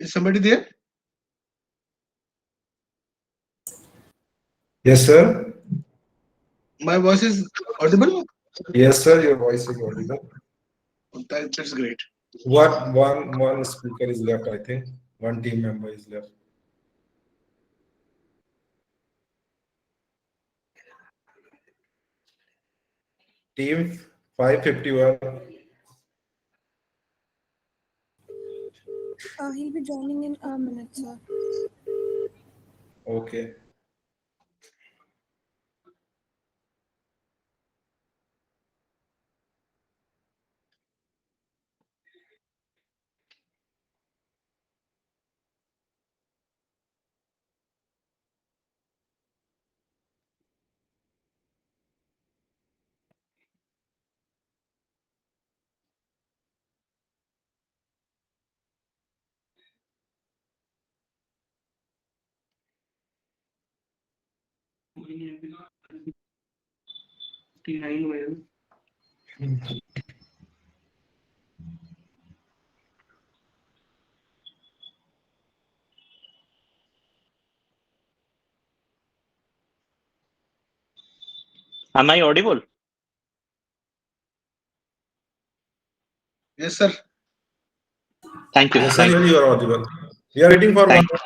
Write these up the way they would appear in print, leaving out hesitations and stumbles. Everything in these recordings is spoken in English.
Is somebody there? Yes, sir. My voice is audible? Yes, sir. Your voice is audible. That's great. What one speaker is left? I think one team member is left. Team 551. He'll be joining in a minute, sir. Okay. Am I audible? Yes, sir. Thank you. Yes, sir. Thank you. You are audible. We are waiting for Thank you.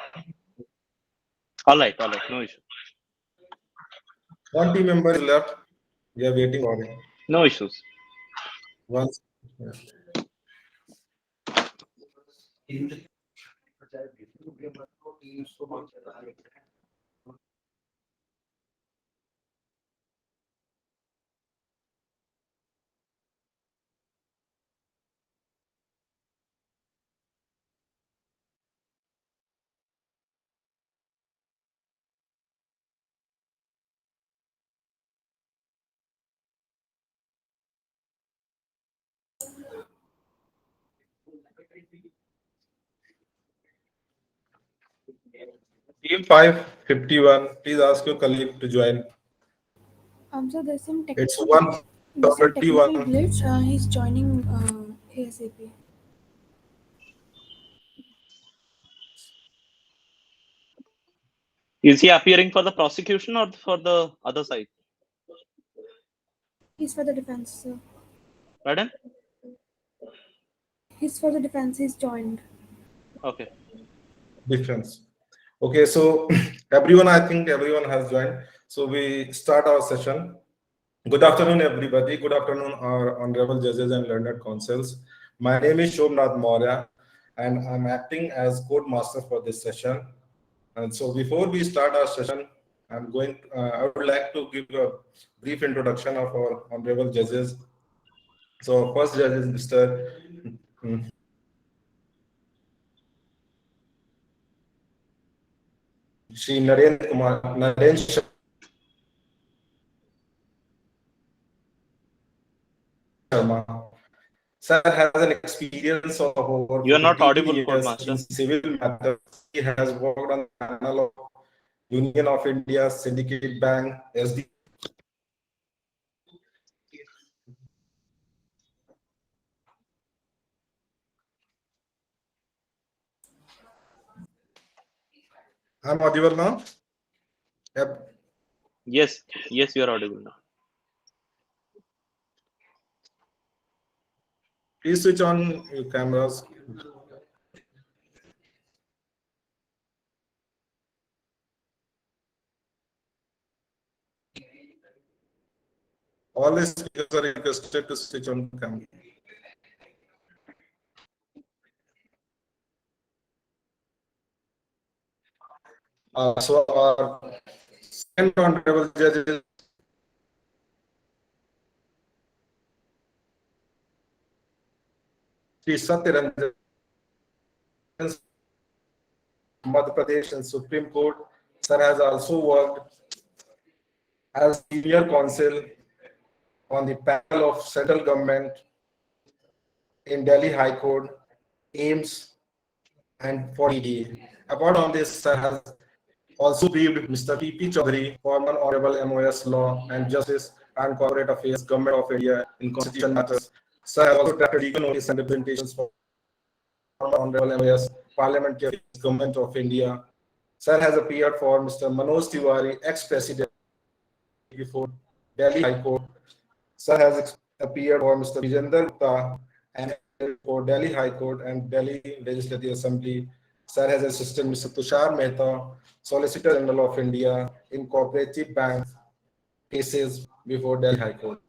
All right. No issue. one team member is left. We are waiting for it. No issues. Once. Team 551, please ask your colleague to join. So It's 131. glitch. He's joining ASAP. Is he appearing for the prosecution or for the other side? He's for the defense, sir. Pardon? He's for the defense. He's joined. Okay. Difference. Okay, so everyone, I think everyone has joined. So we start our session. Good afternoon, everybody. Good afternoon, our honorable judges and learned counsels. My name is Shomnath Maurya, and I'm acting as court master for this session. And so before we start our session, I would like to give a brief introduction of our honorable judges. So first judge is Mr. Shri Narendra Sharma. Sir has an experience of over You are not 15 audible, Court years Master. in civil matters. He has worked on the panel of Union of India, Syndicate Bank, SD. I'm audible now? Yep. Yes, you are audible now. Please switch on your cameras. All the speakers are requested to switch on camera. So our second honorable judge is Sri Satyaranjan, Madhya Pradesh and Supreme Court. Sir has also worked as senior counsel on the panel of central government in Delhi High Court, AIMS, and for ED. Apart from this, sir has also briefed Mr. P.P. Chaudhary, former Honorable MOS Law and Justice and Corporate Affairs, Government of India in constitutional matters. Sir has also drafted legal notice and representations for Honorable MOS Parliament of Government of India. Sir has appeared for Mr. Manoj Tiwari, ex-president before Delhi High Court. Sir has appeared for Mr. Vijender Gupta and for Delhi High Court and Delhi Legislative Assembly. Sir has assisted Mr. Tushar Mehta, Solicitor General of India, in cooperative bank cases before Delhi High Court.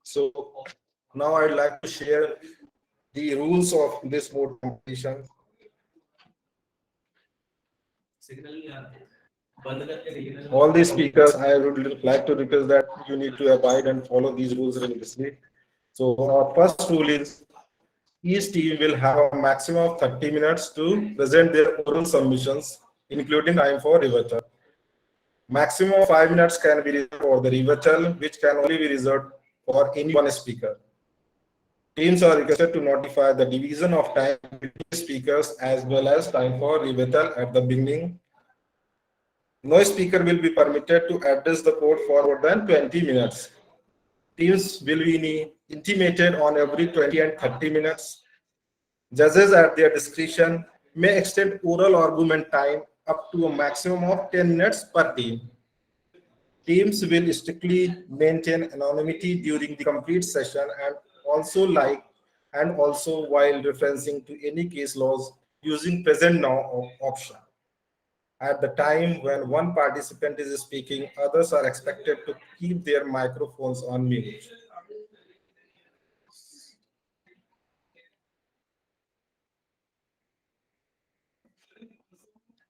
So now I'd like to share the rules of this board competition. All the speakers, I would like to request that you need to abide and follow these rules religiously. So our first rule is each team will have a maximum of 30 minutes to present their oral submissions, including time for rebuttal. Maximum of 5 minutes can be reserved for the rebuttal, which can only be reserved for any one speaker. Teams are requested to notify the division of time between speakers as well as time for rebuttal at the beginning. No speaker will be permitted to address the court for more than 20 minutes. Teams will be intimated on every 20 and 30 minutes. Judges at their discretion may extend oral argument time up to a maximum of 10 minutes per team. Teams will strictly maintain anonymity during the complete session and also while referencing to any case laws using present now option. At the time when one participant is speaking, others are expected to keep their microphones on mute.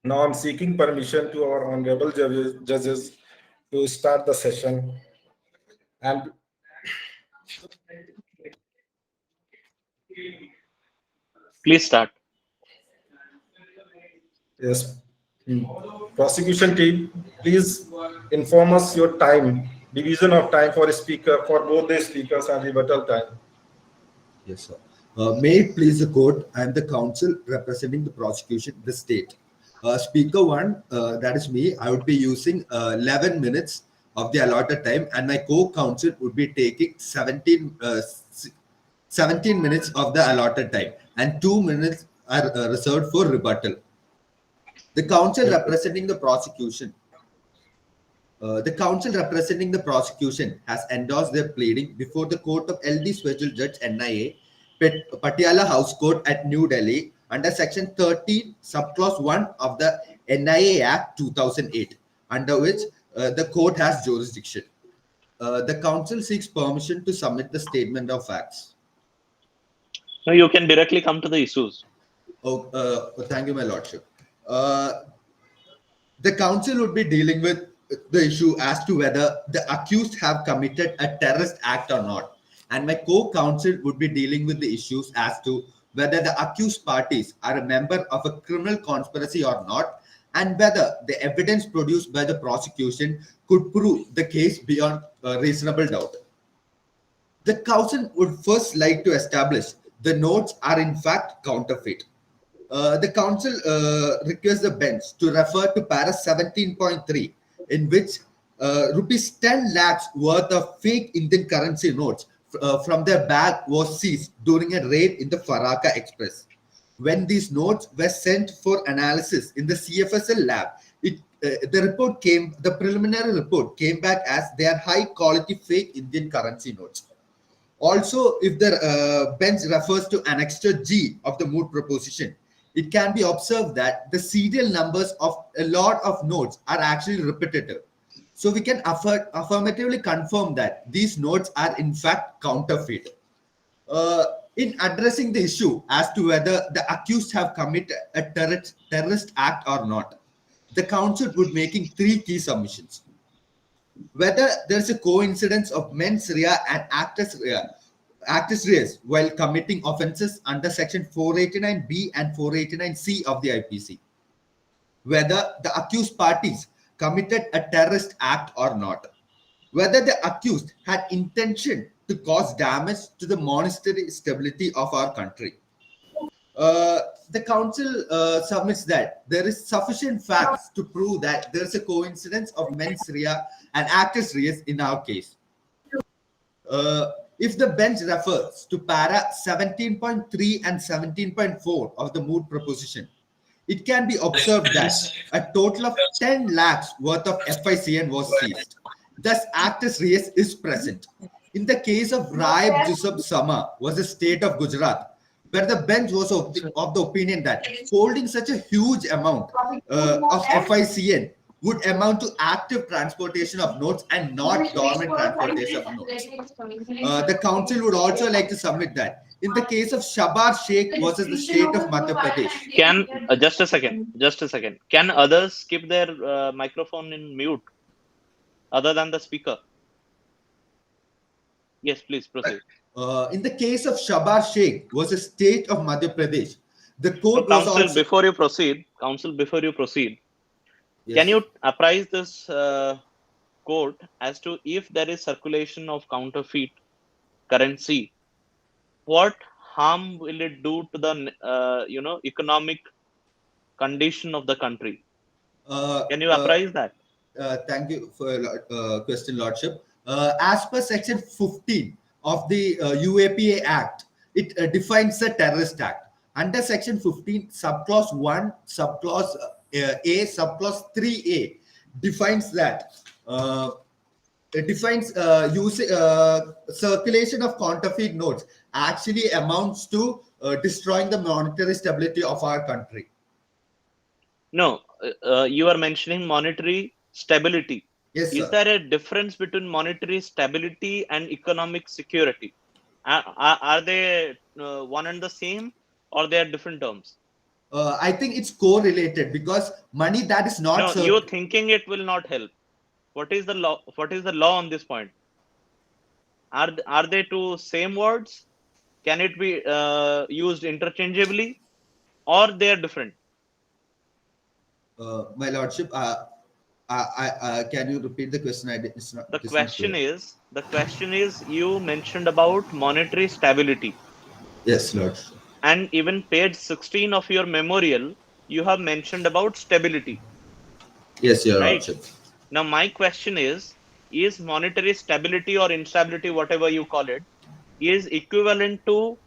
Now I'm seeking permission to our honorable judges to start the session. And Please start. yes, prosecution team, please inform us your time, division of time for a speaker, for both the speakers and rebuttal time. Yes, sir. May it please the court, I am the counsel representing the prosecution, the state. Speaker one, that is me, I would be using 11 minutes of the allotted time, and my co-counsel would be taking 17 minutes of the allotted time, and 2 minutes are reserved for rebuttal. The counsel representing the prosecution. The counsel representing the prosecution has endorsed their pleading before the Court of LD Special Judge NIA, Patiala House Court at New Delhi under Section 13, Subclause 1 of the NIA Act 2008, under which the court has jurisdiction. The counsel seeks permission to submit the statement of facts. No, you can directly come to the issues. Oh, thank you, my lordship. The counsel would be dealing with the issue as to whether the accused have committed a terrorist act or not, and my co-counsel would be dealing with the issues as to whether the accused parties are a member of a criminal conspiracy or not, and whether the evidence produced by the prosecution could prove the case beyond reasonable doubt. The counsel would first like to establish the notes are in fact counterfeit. The counsel requests the bench to refer to para 17.3, in which rupees 10 lakhs worth of fake Indian currency notes from their bag was seized during a raid in the Faraka Express. When these notes were sent for analysis in the CFSL lab, the preliminary report came back as they are high quality fake Indian currency notes. Also, if the bench refers to Annexure G of the moot proposition, it can be observed that the serial numbers of a lot of notes are actually repetitive. So we can affirmatively confirm that these notes are in fact counterfeit. In addressing the issue as to whether the accused have committed a terrorist act or not, the counsel would making 3 key submissions. Whether there's a coincidence of mens rea and actus reus while committing offences under section 489B and 489C of the IPC. Whether the accused parties committed a terrorist act or not. Whether the accused had intention to cause damage to the monetary stability of our country. The counsel submits that there is sufficient facts to prove that there is a coincidence of mens rea and actus reus in our case. If the bench refers to para 17.3 and 17.4 of the moot proposition, it can be observed that a total of 10 lakhs worth of FICN was seized. Thus, actus reus is present. In the case of Raib Jusub Sama was the state of Gujarat, where the bench was of the opinion that holding such a huge amount of FICN would amount to active transportation of notes and not dormant transportation of notes. The council would also like to submit that in the case of Shabar Sheikh versus the state of Madhya Pradesh. Can just a second. Can others keep their microphone in mute other than the speaker? Yes, please proceed. In the case of Shabar Sheikh versus state of Madhya Pradesh, the So, court was counsel, also. before you proceed, Yes. can you apprise this court as to if there is circulation of counterfeit currency, what harm will it do to the economic condition of the country? Can you apprise that? Thank you for your question, Lordship. As per Section 15 of the UAPA Act, it defines a terrorist act. Under Section 15, subclause 1, subclause A, subclause 3A defines that it defines circulation of counterfeit notes actually amounts to destroying the monetary stability of our country. No, you are mentioning monetary stability. Yes, Is sir. there a difference between monetary stability and economic security? Are they one and the same, or they are different terms? I think it's correlated because money that is not No, you're thinking it will not help. What is the law? What is the law on this point? Are they two same words? Can it be used interchangeably, or they are different? My lordship, can you repeat the question? The question is, you mentioned about monetary stability, Yes, lordship. and even page 16 of your memorial, you have mentioned about stability. Yes, your Right. lordship. Now, my question is monetary stability or instability, whatever you call it, is equivalent to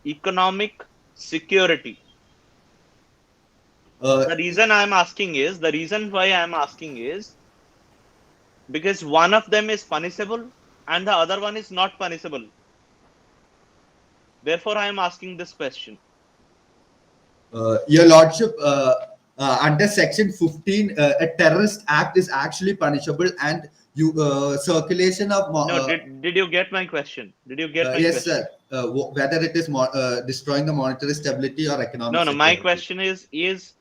economic security? The reason why I'm asking is because one of them is punishable and the other one is not punishable. Therefore, I am asking this question. Your lordship, under Section 15, a terrorist act is actually punishable, and you circulation of No, did you get my question? Did you get my yes, question? sir. Whether it is destroying the monetary stability or economic No, security. my question is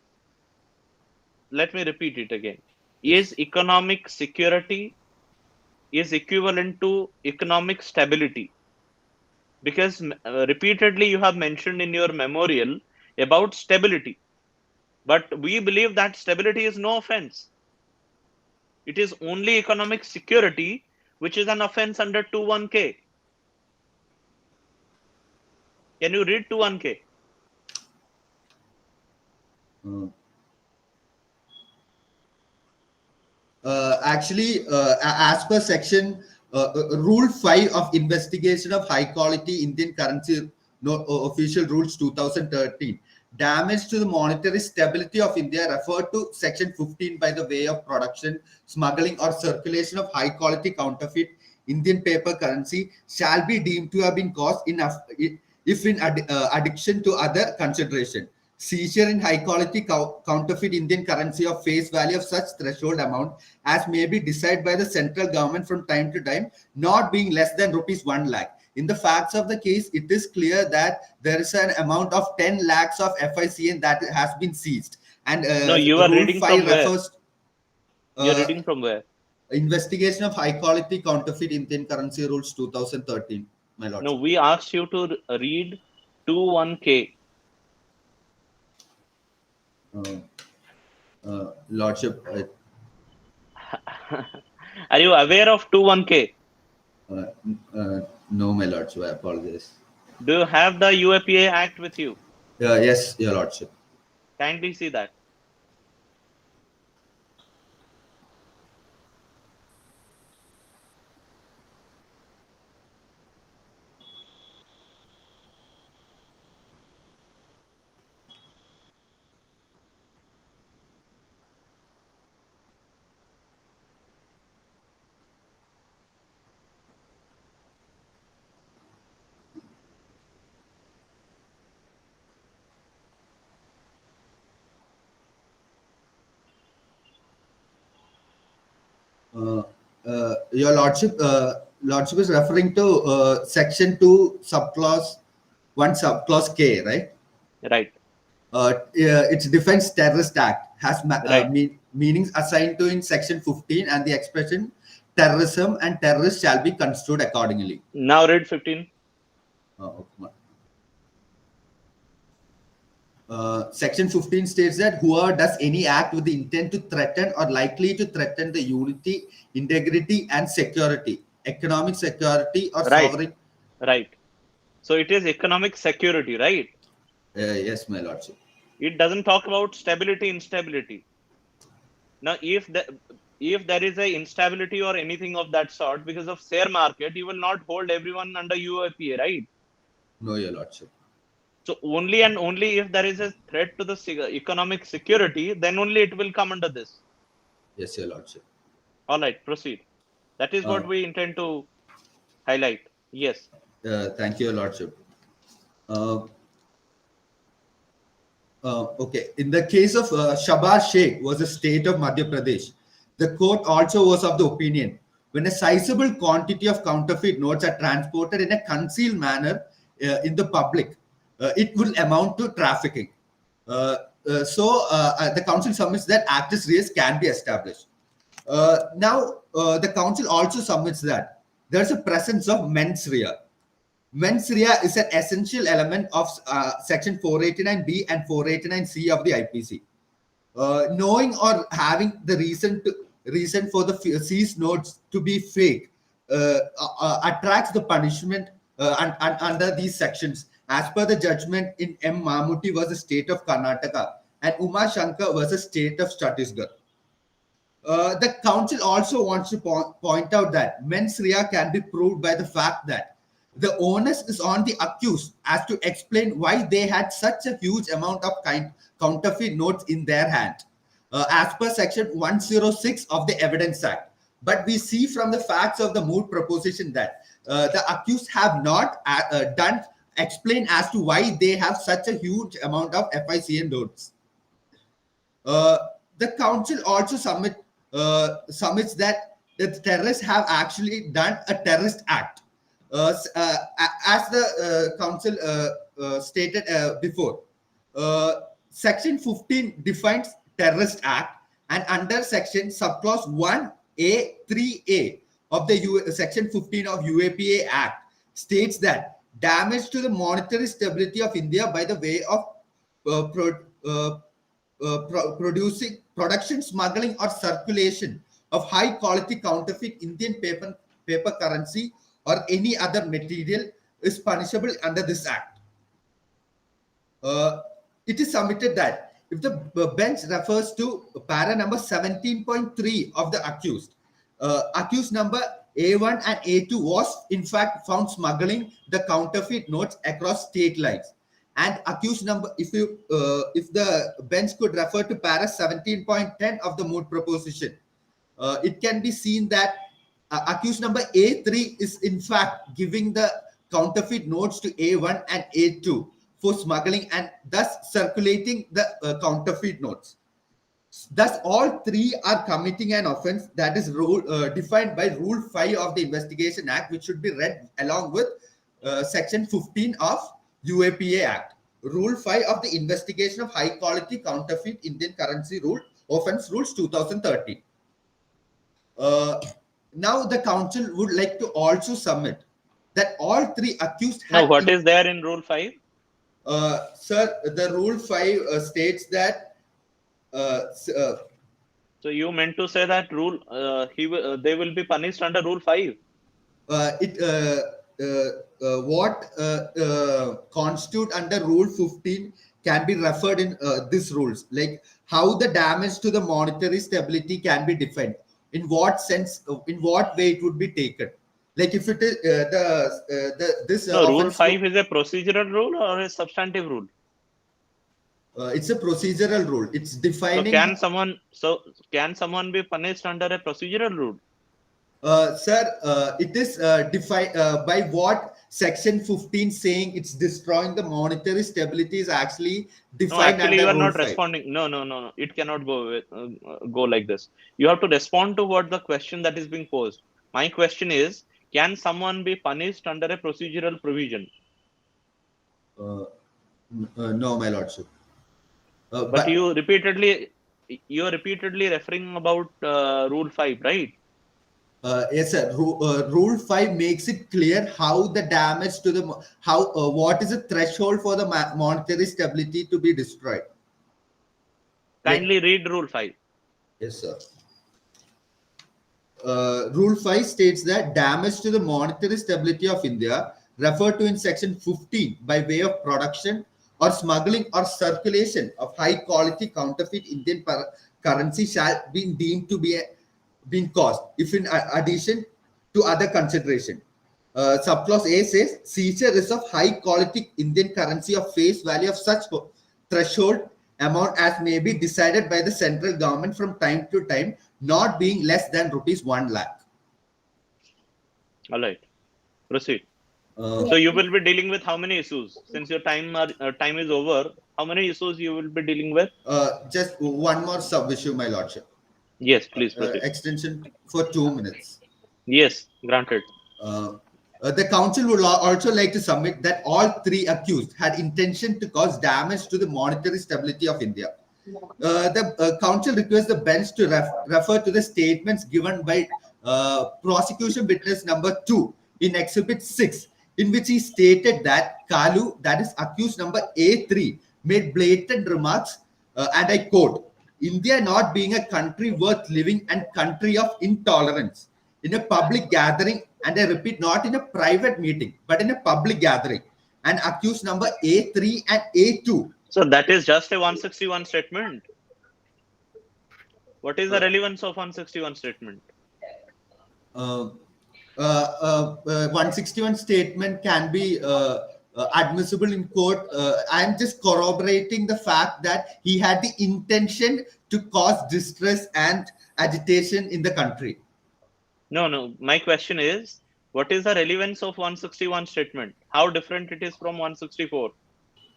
let me repeat it again. Is economic security is equivalent to economic stability? Because repeatedly you have mentioned in your memorial about stability, but we believe that stability is no offense. It is only economic security which is an offense under 21K. Can you read 21K? Actually, as per Section Rule 5 of Investigation of High Quality Indian Currency Official Rules 2013, damage to the monetary stability of India referred to Section 15 by the way of production, smuggling, or circulation of high quality counterfeit Indian paper currency shall be deemed to have been caused if in addition to other consideration. Seizure in high quality counterfeit Indian currency of face value of such threshold amount as may be decided by the central government from time to time, not being less than rupees 1 lakh. In the facts of the case, it is clear that there is an amount of 10 lakhs of FICN that has been seized. And No, you are Rule reading 5 from where? refers. You're reading from where? Investigation of high quality counterfeit Indian currency rules 2013, my lord. No, we asked you to read 21K. Lordship, Are you aware of 21K? no, my lordship, I apologize. Do you have the UAPA Act with you? Yes, your lordship. Kindly see that. Your lordship is referring to section 2 subclause 1 subclause K, right? Right. It defines terrorist act, has Right. meanings assigned to in section 15, and the expression terrorism and terrorist shall be construed accordingly. Now read 15. Section 15 states that whoever does any act with the intent to threaten or likely to threaten the unity, integrity, and security, economic security, or Right. sovereign. Right. So it is economic security, right? Yes, my lordship. It doesn't talk about stability, instability. Now, if there is a instability or anything of that sort because of share market, you will not hold everyone under UAPA, right? No, your lordship. So only and only if there is a threat to the economic security, then only it will come under this. Yes, your lordship. All right, proceed. That is what we intend to highlight. Yes. Thank you, your lordship. Okay. In the case of Shahbaz Sheikh was a state of Madhya Pradesh, the court also was of the opinion when a sizable quantity of counterfeit notes are transported in a concealed manner in the public, it will amount to trafficking. So the council submits that actus reus can be established. Now, the council also submits that there is a presence of mens rea. Mens rea is an essential element of section 489B and 489C of the IPC. Knowing or having the reason for the seized notes to be fake attracts the punishment under these sections, as per the judgment in M. Mamuti versus State of Karnataka and Uma Shankar versus State of Chhattisgarh. The council also wants to point out that mens rea can be proved by the fact that the onus is on the accused as to explain why they had such a huge amount of counterfeit notes in their hand, as per section 106 of the Evidence Act. But we see from the facts of the moot proposition that the accused have not explained as to why they have such a huge amount of FICN notes. The council also submits that the terrorists have actually done a terrorist act. As the council stated before, section 15 defines terrorist act, and under section subclause 1A 3A of the section 15 of UAPA Act states that damage to the monetary stability of India by the way of production, smuggling, or circulation of high quality counterfeit Indian paper currency or any other material is punishable under this act. It is submitted that if the bench refers to para number 17.3 of the accused, accused number A1 and A2 was in fact found smuggling the counterfeit notes across state lines. And accused number, if the bench could refer to para 17.10 of the moot proposition, it can be seen that accused number A3 is in fact giving the counterfeit notes to A1 and A2 for smuggling and thus circulating the counterfeit notes. Thus, all three are committing an offense that is defined by Rule 5 of the Investigation Act, which should be read along with Section 15 of UAPA Act. Rule 5 of the Investigation of High Quality Counterfeit Indian Currency Rule, Offense Rules 2013. Now, the council would like to also submit that all three accused Now, what is there in Rule 5? Sir, the Rule 5 states that so you meant to say that they will be punished under Rule 5? What constitute under Rule 15 can be referred in these rules, like how the damage to the monetary stability can be defined, in what sense, in what way it would be taken. Like if it is Rule 5 is a procedural rule or a substantive rule? It's a procedural rule. It's defining. So can someone be punished under a procedural rule? Sir, it is defined by what section 15 saying it's destroying the monetary stability is actually No, defined actually, you under are Rule not 5. responding. No. It cannot go like this. You have to respond to what the question that is being posed. My question is, can someone be punished under a procedural provision? No, my lordship. But you are repeatedly referring about Rule 5, right? Yes, sir. Rule 5 makes it clear how the damage to the what is the threshold for the monetary stability to be destroyed. Kindly read Rule 5. Yes, sir. Rule 5 states that damage to the monetary stability of India, referred to in section 15 by way of production or smuggling or circulation of high quality counterfeit Indian currency, shall be deemed to be been caused if in addition to other consideration. Subclause A says seizure is of high quality Indian currency of face value of such threshold amount as may be decided by the central government from time to time, not being less than rupees 1 lakh. All right. Proceed. Uh, So you will be dealing with how many issues? Since your time is over, how many issues you will be dealing with? just one more sub issue, my lordship. Yes, please proceed. Extension for 2 minutes. Yes, granted. The council would also like to submit that all 3 accused had intention to cause damage to the monetary stability of India. The council requests the bench to refer to the statements given by prosecution witness number 2 in Exhibit 6, in which he stated that Kalu, that is accused number A3, made blatant remarks, and I quote, India not being a country worth living and country of intolerance, in a public gathering, and I repeat, not in a private meeting, but in a public gathering, and accused number A3 and A2. So that is just a 161 statement. What is the relevance of 161 statement? 161 statement can be admissible in court. I am just corroborating the fact that he had the intention to cause distress and agitation in the country. No. My question is, what is the relevance of 161 statement? How different it is from 164?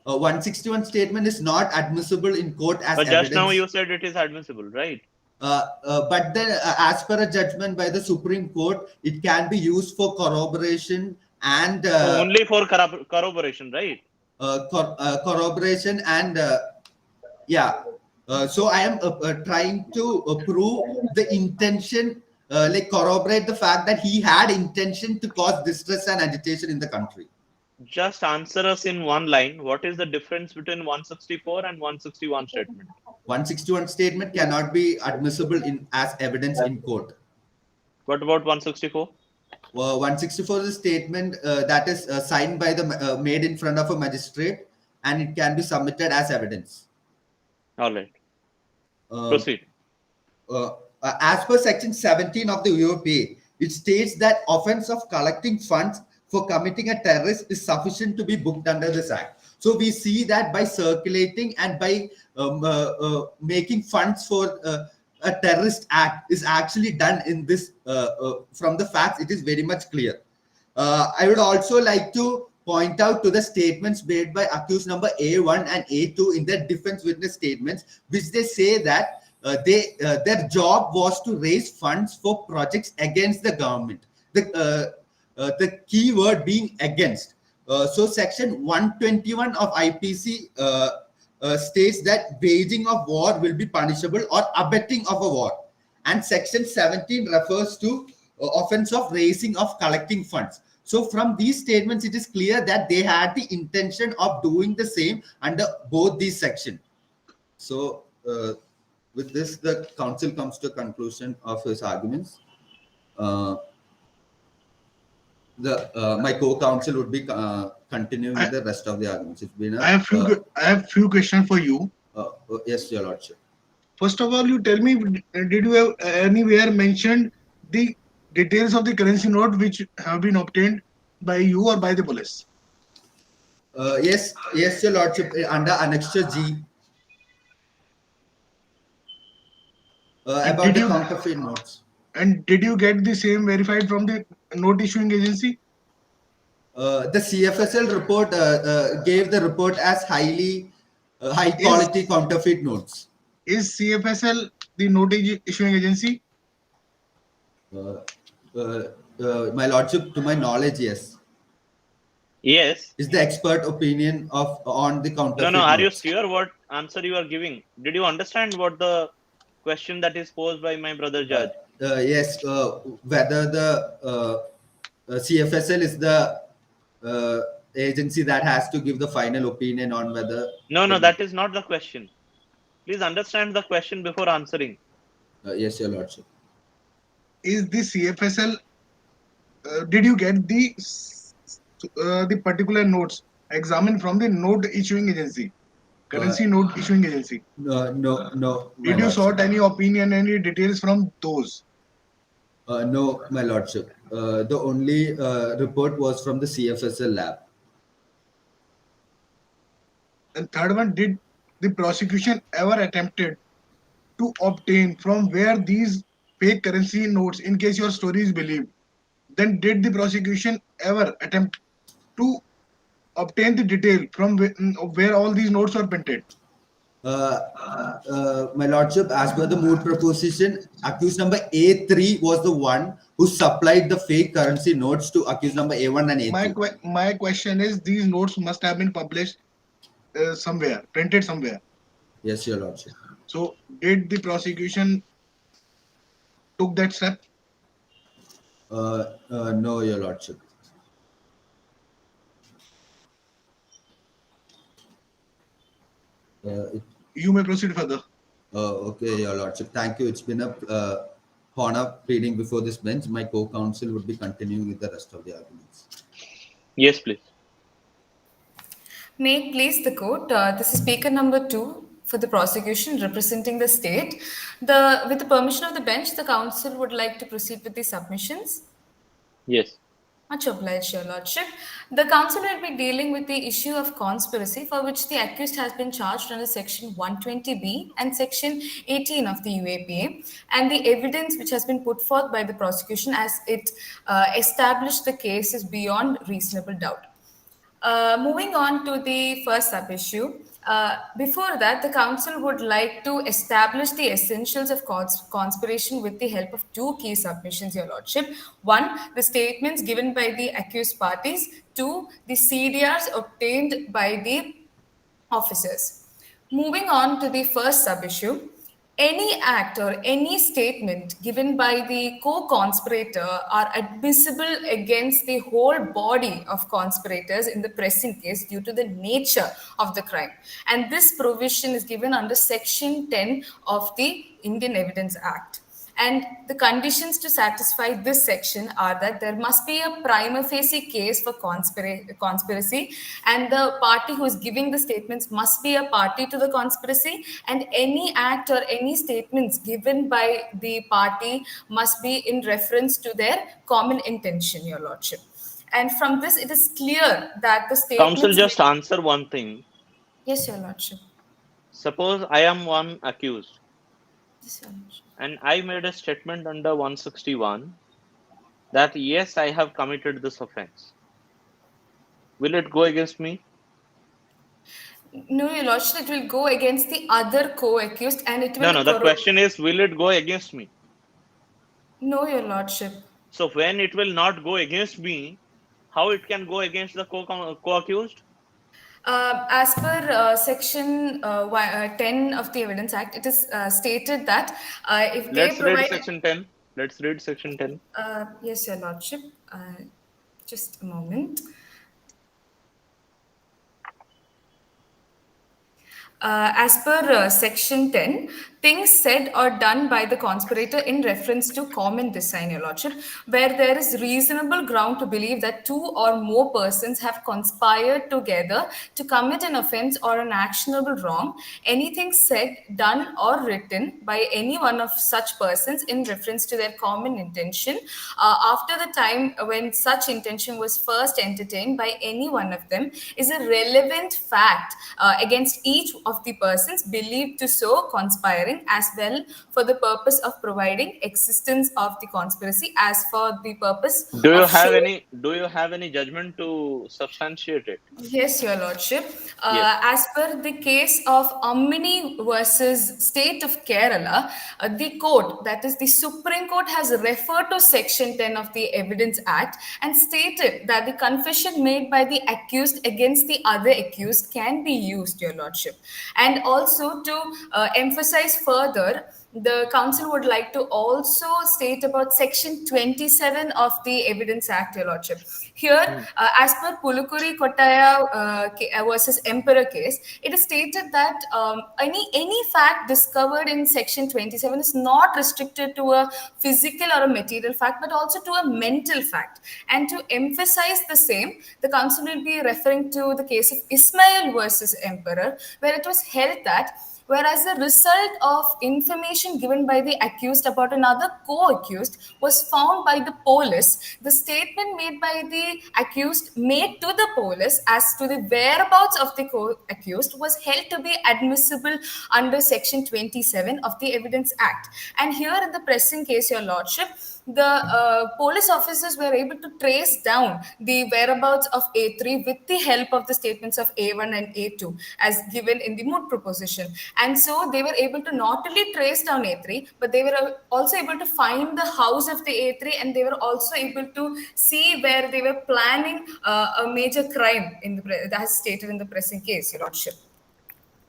161 statement is not admissible in court as But evidence. just now you said it is admissible, right? But then, as per a judgment by the Supreme Court, it can be used for corroboration and Only for corroboration, right? Corroboration and yeah. So I am trying to prove the intention, like corroborate the fact that he had intention to cause distress and agitation in the country. Just answer us in one line. What is the difference between 164 and 161 statement? 161 statement cannot be admissible in as evidence in court. What about 164? 164 is a statement that is signed by the made in front of a magistrate, and it can be submitted as evidence. All right. Proceed. As per section 17 of the UOPA, it states that offense of collecting funds for committing a terrorist is sufficient to be booked under this act. So we see that by circulating and by making funds for a terrorist act is actually done in this. From the facts, it is very much clear. I would also like to point out to the statements made by accused number A1 and A2 in their defense witness statements, which they say that their job was to raise funds for projects against the government. The key word being against. So section 121 of IPC states that waging of war will be punishable or abetting of a war. And section 17 refers to offense of raising of collecting funds. So from these statements, it is clear that they had the intention of doing the same under both these sections. So with this, the council comes to a conclusion of his arguments. My co-counsel would be continuing with the rest of the arguments. It's been I have few questions for you. Yes, your lordship. First of all, you tell me, did you have anywhere mentioned the details of the currency note which have been obtained by you or by the police? Yes, your lordship, under annexure G. About the counterfeit notes. And did you get the same verified from the note issuing agency? The CFSL report gave the report as high quality counterfeit notes. Is CFSL the note issuing agency? My lordship, to my knowledge, yes. Yes. Is the expert opinion of on the counterfeit No. Are you notes. sure what answer you are giving? Did you understand what the question that is posed by my brother judge? Yes, whether the CFSL is the agency that has to give the final opinion on whether. No, that is not the question. Please understand the question before answering. Yes, your lordship. Is the CFSL? Did you get the particular notes examined from the note issuing agency, currency note issuing agency? No. My Did you lordship. sought any opinion, any details from those? No, my lordship. The only report was from the CFSL lab. And third one, did the prosecution ever attempted to obtain from where these fake currency notes, in case your story is believed, then did the prosecution ever attempt to obtain the detail from where all these notes are printed? My lordship, as per the moot proposition, accused number A3 was the one who supplied the fake currency notes to accused number A1 and A2. My question is, these notes must have been published somewhere, printed somewhere. Yes, your lordship. So did the prosecution took that step? No, your lordship. You may proceed further. Okay, your lordship. Thank you. It's been a honor pleading before this bench. My co-counsel would be continuing with the rest of the arguments. Yes, please. May it please the court. This is speaker number 2 for the prosecution representing the state. With the permission of the bench, the counsel would like to proceed with the submissions. Yes. Much obliged, your lordship. The counsel will be dealing with the issue of conspiracy for which the accused has been charged under section 120B and section 18 of the UAPA, and the evidence which has been put forth by the prosecution as it established the case is beyond reasonable doubt. Moving on to the first sub-issue. Before that, the counsel would like to establish the essentials of conspiration with the help of 2 key submissions, your lordship. 1, the statements given by the accused parties. 2, the CDRs obtained by the officers. Moving on to the first sub-issue. Any act or any statement given by the co-conspirator are admissible against the whole body of conspirators in the present case due to the nature of the crime. And this provision is given under Section 10 of the Indian Evidence Act. And the conditions to satisfy this section are that there must be a prima facie case for conspiracy, and the party who is giving the statements must be a party to the conspiracy, and any act or any statements given by the party must be in reference to their common intention, your lordship. And from this, it is clear that the statements... Counsel, just answer one thing. Yes, your lordship. Suppose I am one accused. Yes, your lordship. And I made a statement under 161 that yes, I have committed this offense. Will it go against me? No, your lordship, it will go against the other co-accused, and it will... No, the question is, will it go against me? No, your lordship. So when it will not go against me, how it can go against the co-accused? As per Section 10 of the Evidence Act, it is stated that if they provide... Read Section 10. Let's read Section 10. Yes, your lordship. Just a moment. As per Section 10, things said or done by the conspirator in reference to common design, your lordship, where there is reasonable ground to believe that 2 or more persons have conspired together to commit an offense or an actionable wrong, anything said, done, or written by any one of such persons in reference to their common intention after the time when such intention was first entertained by any one of them is a relevant fact against each of the persons believed to so conspiring conspiring, as well for the purpose of providing existence of the conspiracy, as for the purpose Do you of have showing. any judgment to substantiate it? Yes, Your Lordship. Yes. As per the case of Ammini versus State of Kerala, the court, that is the Supreme Court, has referred to Section 10 of the Evidence Act and stated that the confession made by the accused against the other accused can be used, Your Lordship. And also to emphasize further, the council would like to also state about Section 27 of the Evidence Act, Your Lordship. Here, as per Pulukuri Kottaya versus Emperor case, it is stated that any fact discovered in Section 27 is not restricted to a physical or a material fact, but also to a mental fact. And to emphasize the same, the council will be referring to the case of Ismail versus Emperor, where it was held that whereas the result of information given by the accused about another co-accused was found by the police, the statement made by the accused made to the police as to the whereabouts of the co-accused was held to be admissible under Section 27 of the Evidence Act. And here in the pressing case, Your Lordship, the police officers were able to trace down the whereabouts of A3 with the help of the statements of A1 and A2 as given in the moot proposition. And so they were able to not only trace down A3, but they were also able to find the house of the A3, and they were also able to see where they were planning a major crime in the as stated in the pressing case, Your Lordship.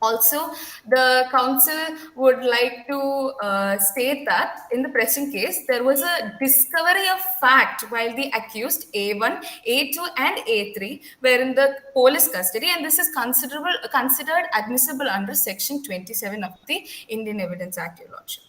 Also, the council would like to state that in the pressing case, there was a discovery of fact while the accused A1, A2, and A3 were in the police custody, and this is considered admissible under Section 27 of the Indian Evidence Act, Your Lordship.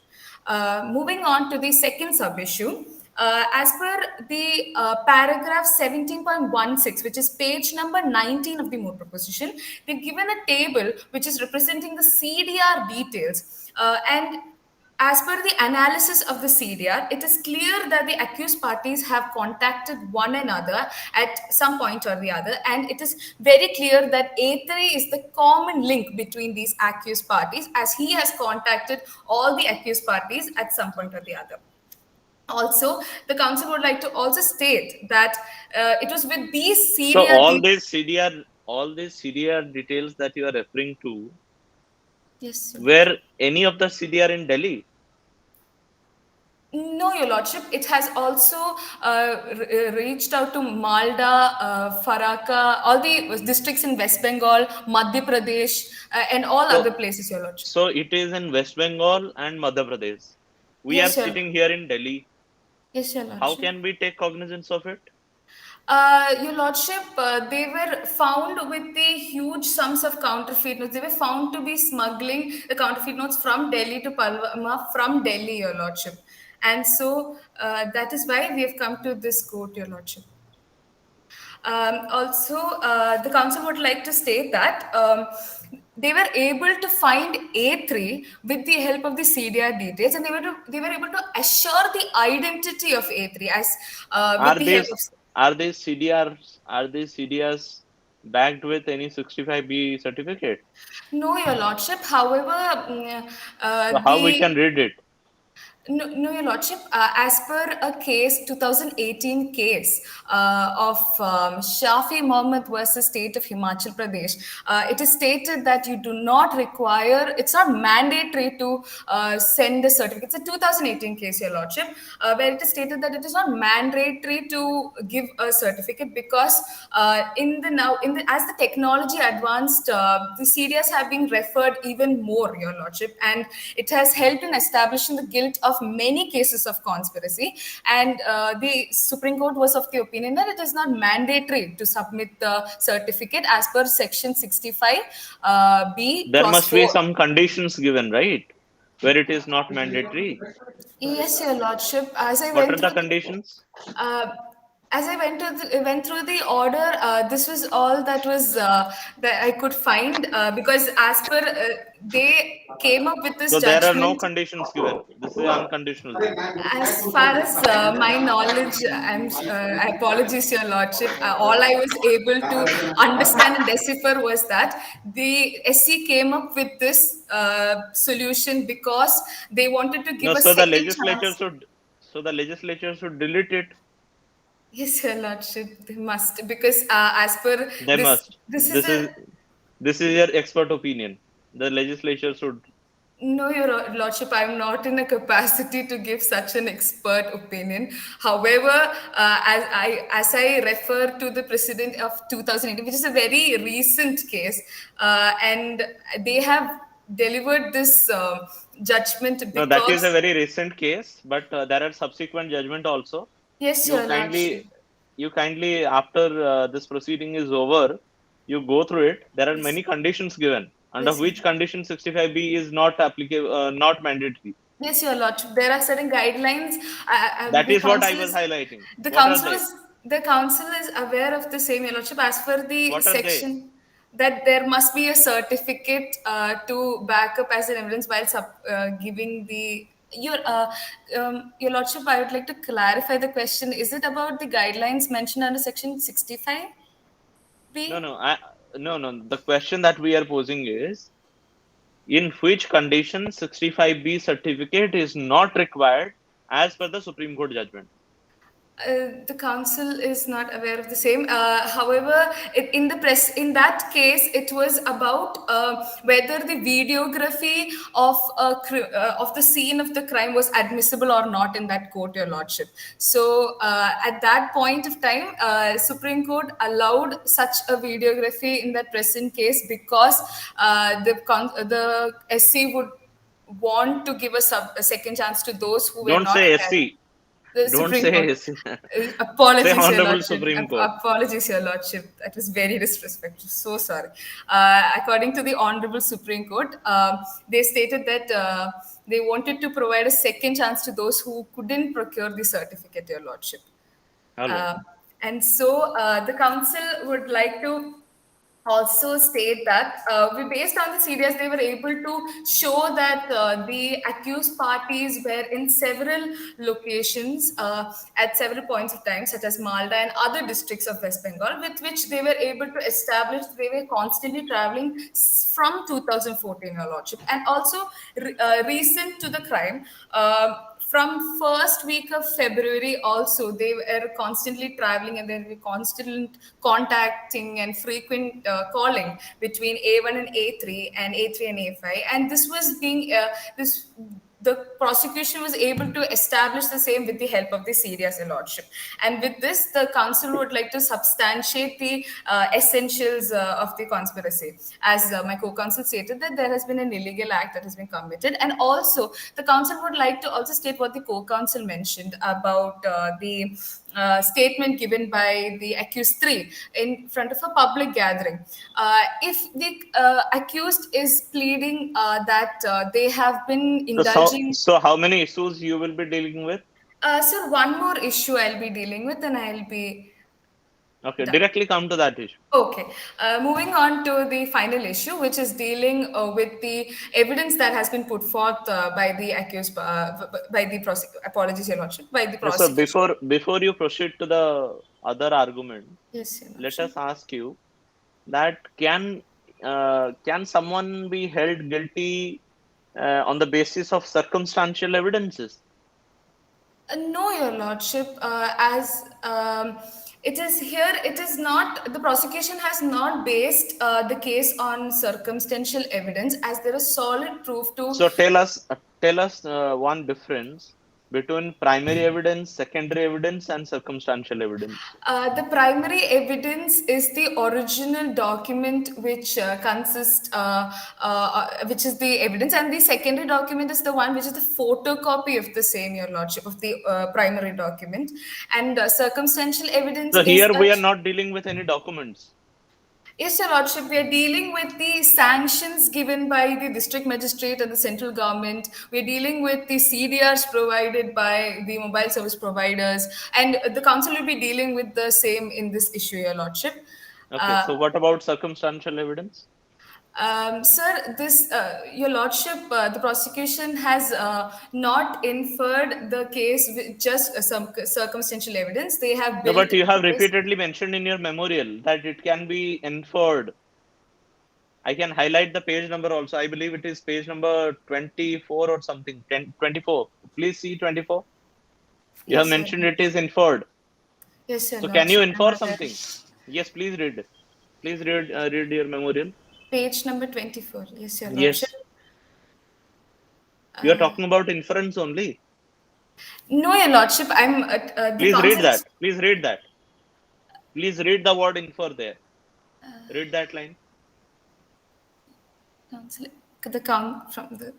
Moving on to the second sub-issue. As per the paragraph 17.16, which is page number 19 of the moot proposition, they've given a table which is representing the CDR details. And as per the analysis of the CDR, it is clear that the accused parties have contacted one another at some point or the other, and it is very clear that A3 is the common link between these accused parties, as he has contacted all the accused parties at some point or the other. Also, the council would like to also state that it was with these CDR. So all these CDR details that you are referring to, yes, were any of the CDR in Delhi? No, Your Lordship. It has also reached out to Malda, Faraka, all the districts in West Bengal, Madhya Pradesh, and all other places, Your Lordship. So it is in West Bengal and Madhya Pradesh. We Yes, are sir. sitting here in Delhi. Yes, Your Lordship. How can we take cognizance of it? Your Lordship, they were found with the huge sums of counterfeit notes. They were found to be smuggling the counterfeit notes from Delhi to Palwama, from Delhi, Your Lordship. And so that is why we have come to this court, Your Lordship. Also, the council would like to state that they were able to find A3 with the help of the CDR details, and they were able to assure the identity of A3 as with the help of. Are these CDRs backed with any 65B certificate? No, Your Lordship. However, So how we can read it? No, Your Lordship. As per a case, 2018 case of Shafi Mohammed versus State of Himachal Pradesh, it is stated that you do not require, it's not mandatory to send a certificate. It's a 2018 case, Your Lordship, where it is stated that it is not mandatory to give a certificate because as the technology advanced, the CDRs have been referred even more, Your Lordship, and it has helped in establishing the guilt of many cases of conspiracy, and the Supreme Court was of the opinion that it is not mandatory to submit the certificate as per Section 65B. There must be some conditions given, right? Where it is not mandatory. Yes, Your Lordship. What are the conditions? As I went through the order, this was all that was that I could find because as per they came up with this So judgment. there are no conditions given. This is unconditional. As far as my knowledge, I apologize, Your Lordship. All I was able to understand and decipher was that the SC came up with this solution because they wanted to give No, a so the second legislature chance. should, so the legislature should delete it. Yes, Your Lordship, they must, because as per They must. this is This is your expert opinion. The legislature should. no, Your Lordship, I'm not in a capacity to give such an expert opinion. However, as I refer to the precedent of 2018, which is a very recent case, and they have delivered this judgment No, that is because a very recent case, but there are subsequent judgment also. yes, You Your Lordship. kindly after this proceeding is over, you go through it. There are many conditions given, under Yes, which condition 65B is not applicable, not mandatory. Yes, Your Lordship. There are certain guidelines. That The is what I council was is highlighting. the What are council they? is the council is aware of the same, Your Lordship. As per the What are they? section that there must be a certificate to back up as an evidence while giving the your Lordship. I would like to clarify the question. Is it about the guidelines mentioned under section 65? No. The question that we are posing is, in which condition 65B certificate is not required as per the Supreme Court judgment? The council is not aware of the same. However, in that case, it was about whether the videography of the scene of the crime was admissible or not in that court, Your Lordship. So at that point of time, Supreme Court allowed such a videography in that present case because the SC would want to give a second chance to those who were Don't not say carried. SC. The Don't Supreme say Court. SC. Apologies, Say Your Honorable Lordship. Supreme Court. Apologies, Your Lordship. That was very disrespectful. So sorry. According to the Honorable Supreme Court, they stated that they wanted to provide a second chance to those who couldn't procure the certificate, Your Lordship. Hello. And so the council would like to also state that based on the CDS, they were able to show that the accused parties were in several locations at several points of time, such as Malda and other districts of West Bengal, with which they were able to establish they were constantly traveling from 2014, Your Lordship. And also recent to the crime, from first week of February also, they were constantly traveling and they were constant contacting and frequent calling between A1 and A3 and A3 and A5. And this was being, the prosecution was able to establish the same with the help of the CDS, Your Lordship. And with this, the council would like to substantiate the essentials of the conspiracy. As my co-counsel stated, that there has been an illegal act that has been committed. And also, the council would like to also state what the co-counsel mentioned about the statement given by the accused three in front of a public gathering. If the accused is pleading that they have been indulging. So how many issues you will be dealing with? Sir, one more issue I'll be dealing with, and I'll be. Okay, directly come to that issue. Okay. Moving on to the final issue, which is dealing with the evidence that has been put forth by the accused, by the prosecutor. Apologies, Your Lordship, by the prosecution. So before you proceed to the other argument, yes, Your let Lordship. us ask you that can someone be held guilty on the basis of circumstantial evidences? No, Your Lordship. As it is here, it is not, the prosecution has not based the case on circumstantial evidence, as there is solid proof to. So tell us one difference between primary evidence, secondary evidence, and circumstantial evidence. The primary evidence is the original document which consists, which is the evidence, and the secondary document is the one which is the photocopy of the same, Your Lordship, of the primary document. And circumstantial evidence. So here we are not dealing with any documents. Yes, Your Lordship, we are dealing with the sanctions given by the district magistrate and the central government. We are dealing with the CDRs provided by the mobile service providers, and the council will be dealing with the same in this issue, Your Lordship. Okay, so what about circumstantial evidence? Sir, this, Your Lordship, the prosecution has not inferred the case with just some circumstantial evidence. They have. No, but you have repeatedly mentioned in your memorial that it can be inferred. I can highlight the page number also. I believe it is page number 24 or something. 24. Please see 24. You have Yes, mentioned Your it is inferred. Yes, Your So can you Lordship. I'm infer aware. something? Yes, please read. Please read your memorial. Page number 24. Yes, Your Yes. Lordship. You are talking about inference only. No, Your Lordship. I'm the Please read council. that. Please read that. Please read the word infer there. Read that line. Council,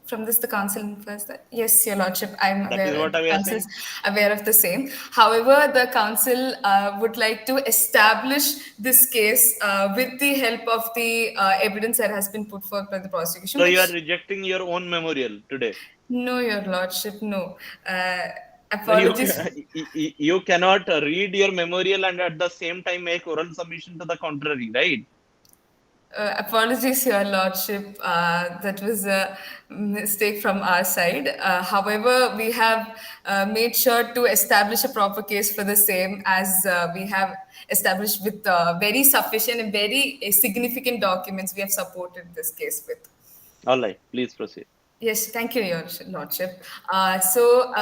from this the council infers that. Yes, Your Lordship, I'm That is aware. what The we are council is saying. aware of the same. However, the council would like to establish this case with the help of the evidence that has been put forth by the prosecution. So you which- are rejecting your own memorial today. No, Your Lordship, no. No, Apologies. you cannot read your memorial and at the same time make oral submission to the contrary, right? Apologies, Your Lordship. That was a mistake from our side. However, we have made sure to establish a proper case for the same, as we have established with very sufficient and very significant documents we have supported this case with. All right, please proceed. Yes, thank you, Your Lordship. So,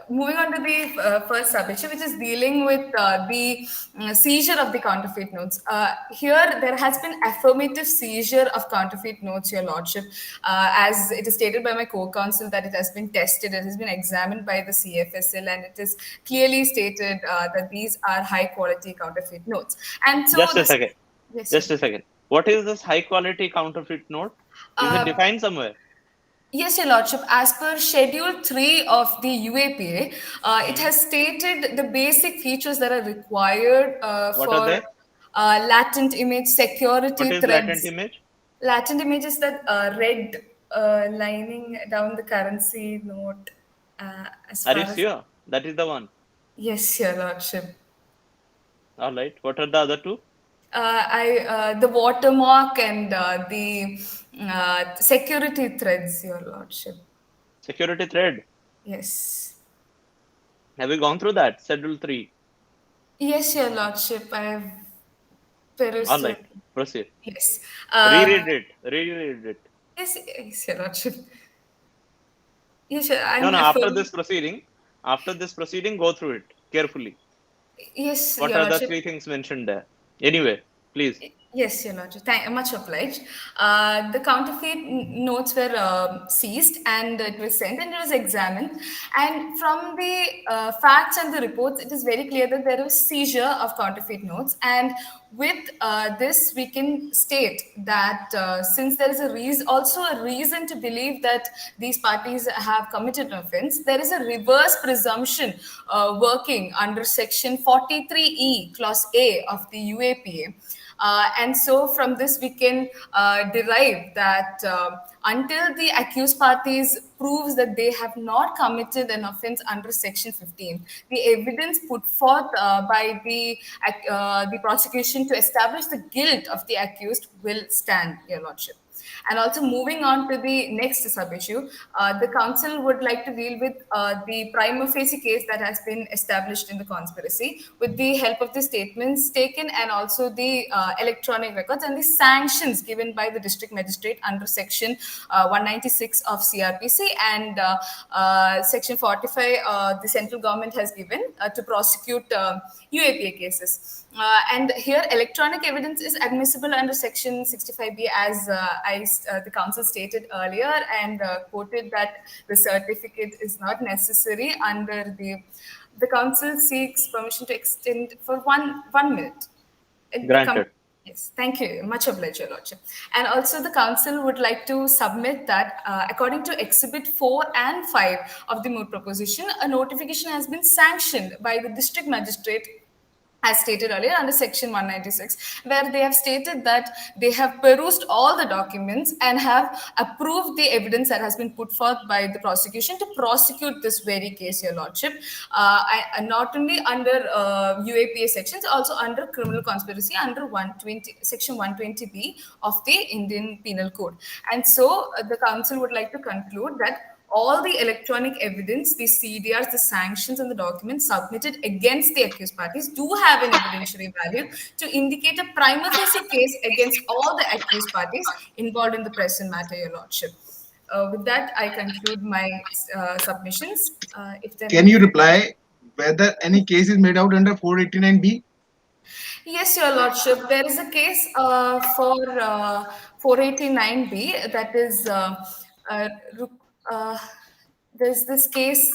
moving on to the first submission, which is dealing with the seizure of the counterfeit notes. Here, there has been affirmative seizure of counterfeit notes, Your Lordship, as it is stated by my co-counsel that it has been tested, it has been examined by the CFSL, and it is clearly stated that these are high-quality counterfeit notes. And so, Just a second. Yes, Just a second. What is this high quality counterfeit note? Is it defined somewhere? Yes, Your Lordship. As per Schedule 3 of the UAPA, it has stated the basic features that are required What for are they? latent image security What is threads. latent image? Latent image is that red lining down the currency note. As Are far you as sure? That is the one. Yes, Your Lordship. All right. What are the other two? The watermark and the security threads, Your Lordship. Security thread. Yes. Have you gone through that? Schedule 3. Yes, Your Lordship. I have perused All right. it. Proceed. Yes. Reread it. Reread it. Yes, Your Lordship. Yes, sure. I'm No, after affirming. this proceeding, go through it carefully. Yes, What Your are the Lordship. three things mentioned there? Anyway, please. Yes, Your Lordship. Much obliged. The counterfeit notes were seized and it was sent and it was examined. And from the facts and the reports, it is very clear that there was seizure of counterfeit notes. And with this, we can state that since there is also a reason to believe that these parties have committed an offense, there is a reverse presumption working under Section 43E, Clause A of the UAPA. And so from this, we can derive that until the accused parties proves that they have not committed an offense under Section 15, the evidence put forth by the prosecution to establish the guilt of the accused will stand, Your Lordship. And also moving on to the next sub-issue, the council would like to deal with the prima facie case that has been established in the conspiracy with the help of the statements taken and also the electronic records and the sanctions given by the district magistrate under section 196 of CRPC and section 45 the central government has given to prosecute UAPA cases. And here, electronic evidence is admissible under Section 65B, as the council stated earlier, and quoted that the certificate is not necessary under the council seeks permission to extend for one minute. Granted. Yes, thank you. Much obliged, Your Lordship. And also, the council would like to submit that, according to Exhibit 4 and 5 of the moot proposition, a notification has been sanctioned by the district magistrate, as stated earlier, under Section 196, where they have stated that they have perused all the documents and have approved the evidence that has been put forth by the prosecution to prosecute this very case, Your Lordship, not only under UAPA sections, also under criminal conspiracy under Section 120B of the Indian Penal Code. And so the council would like to conclude that all the electronic evidence, the CDRs, the sanctions, and the documents submitted against the accused parties do have an evidentiary value to indicate a prima facie case against all the accused parties involved in the present matter, Your Lordship. With that, I conclude my submissions. If there Can you reply whether any case is made out under 489B? Yes, Your Lordship. There is a case for 489B that is, there's this case,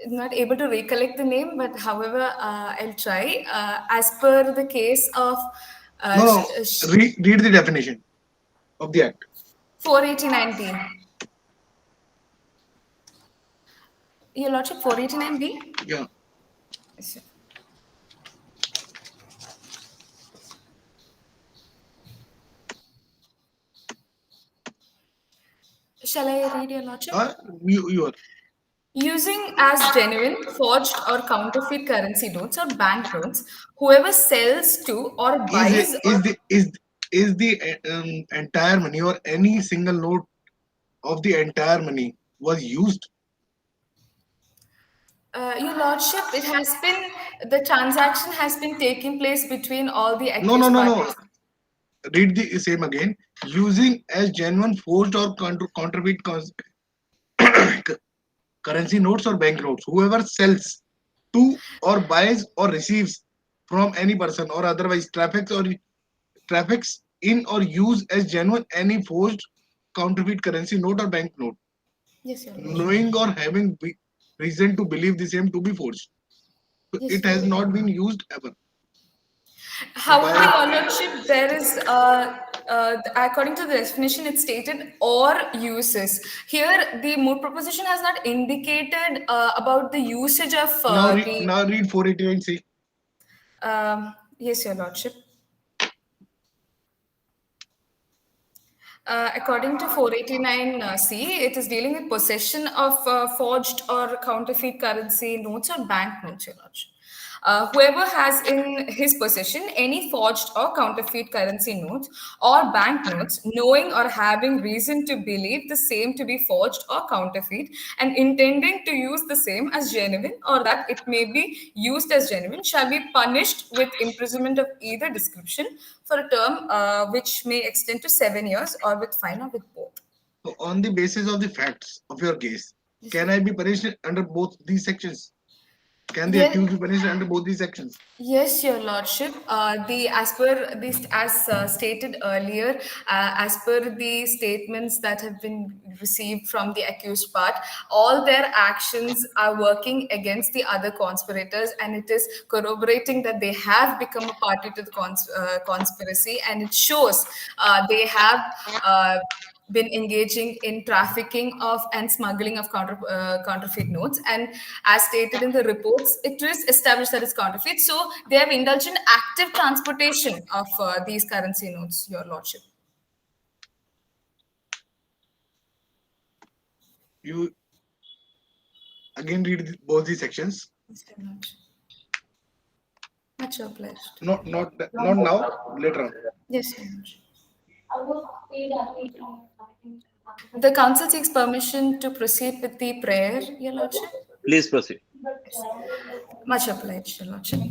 not able to recollect the name, but however, I'll try. As per the case of No, read the definition of the act. 489B. Your Lordship, 489B? Yeah. Yes, sir. Shall I read, Your Lordship? You are. Using as genuine, forged, or counterfeit currency notes or banknotes, whoever sells to or buys Is the entire money or any single note of the entire money was used? Your Lordship, it has been, the transaction has been taking place between all the accused No. parties. Read the same again. Using as genuine, forged, or counterfeit currency notes or banknotes, whoever sells to or buys or receives from any person or otherwise traffics in or use as genuine any forged counterfeit currency note or banknote, Yes, Your Lordship. knowing or having reason to believe the same to be forged. Yes, It has not been used ever. However, Your Lordship, there is, according to the definition, it's stated or uses. Here, the moot proposition has not indicated about the usage of Now read 489C. Yes, Your Lordship. According to 489C, it is dealing with possession of forged or counterfeit currency notes or banknotes, Your Lordship. Whoever has in his possession any forged or counterfeit currency notes or banknotes, knowing or having reason to believe the same to be forged or counterfeit, and intending to use the same as genuine or that it may be used as genuine, shall be punished with imprisonment of either description for a term which may extend to 7 years or with fine or with both. So on the basis of the facts of your case, can I be punished under both these sections? Can the accused be punished under both these sections? Yes, Your Lordship. As stated earlier, as per the statements that have been received from the accused part, all their actions are working against the other conspirators, and it is corroborating that they have become a party to the conspiracy, and it shows they have been engaging in trafficking of and smuggling of counterfeit notes. And as stated in the reports, it is established that it's counterfeit. So they have indulged in active transportation of these currency notes, Your Lordship. You again read both these sections. Much obliged. Not now, later on. Yes, Your Lordship. The council seeks permission to proceed with the prayer, Your Lordship. Please proceed. Much obliged, Your Lordship.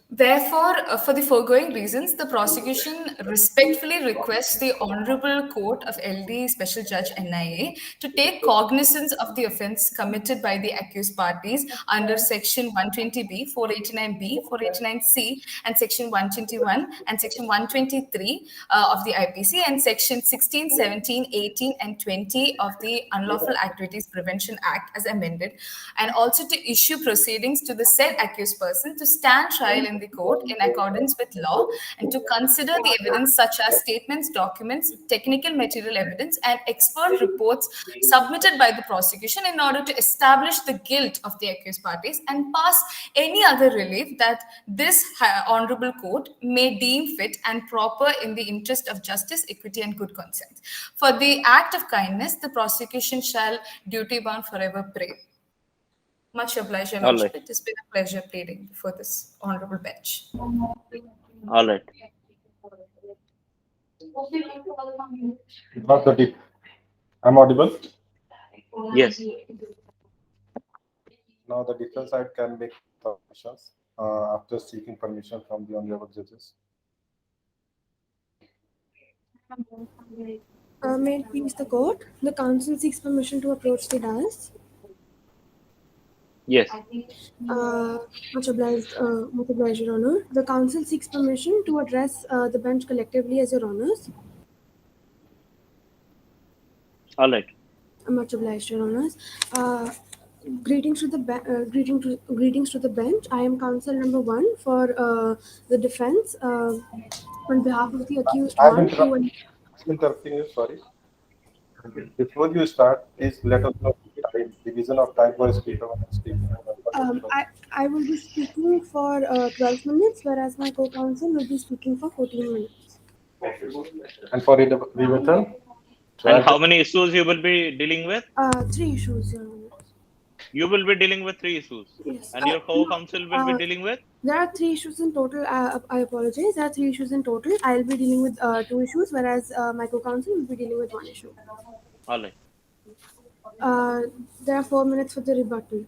Therefore, for the foregoing reasons, the prosecution respectfully requests the Honorable Court of LD Special Judge NIA to take cognizance of the offence committed by the accused parties under Section 120B, 489B, 489C, and Section 121 and Section 123 of the IPC, and Section 16, 17, 18, and 20 of the Unlawful Activities Prevention Act as amended, and also to issue proceedings to the said accused person to stand trial in the court in accordance with law, and to consider the evidence such as statements, documents, technical material evidence, and expert reports submitted by the prosecution in order to establish the guilt of the accused parties and pass any other relief that this honorable court may deem fit and proper in the interest of justice, equity, and good consent. For the act of kindness, the prosecution shall duty-bound forever pray. Much obliged, Your Lordship. It has been a pleasure pleading before this honorable bench. All right. I'm audible? Yes. Now the defense side can make submissions after seeking permission from the honorable judges. May it please the court, the counsel seeks permission to approach the dais. Yes. Much obliged, Your Honor. The counsel seeks permission to address the bench collectively as Your Honors. All right. Much obliged, Your Honors. Greetings to the greetings to the bench. I am counsel number 1 for the defense on behalf of the accused I'm one. interrupting you, sorry. Before you start, please let us know the time, division of time for speaker and speaker. I will be speaking for 12 minutes, whereas my co-counsel will be speaking for 14 minutes. And for rebuttal? And how many issues you will be dealing with? 3 issues, Your Honor. You will be dealing with 3 issues. Yes. And your co-counsel will be dealing with? There are 3 issues in total. I apologize. There are 3 issues in total. I'll be dealing with 2 issues, whereas my co-counsel will be dealing with 1 issue. All right. There are 4 minutes for the rebuttal.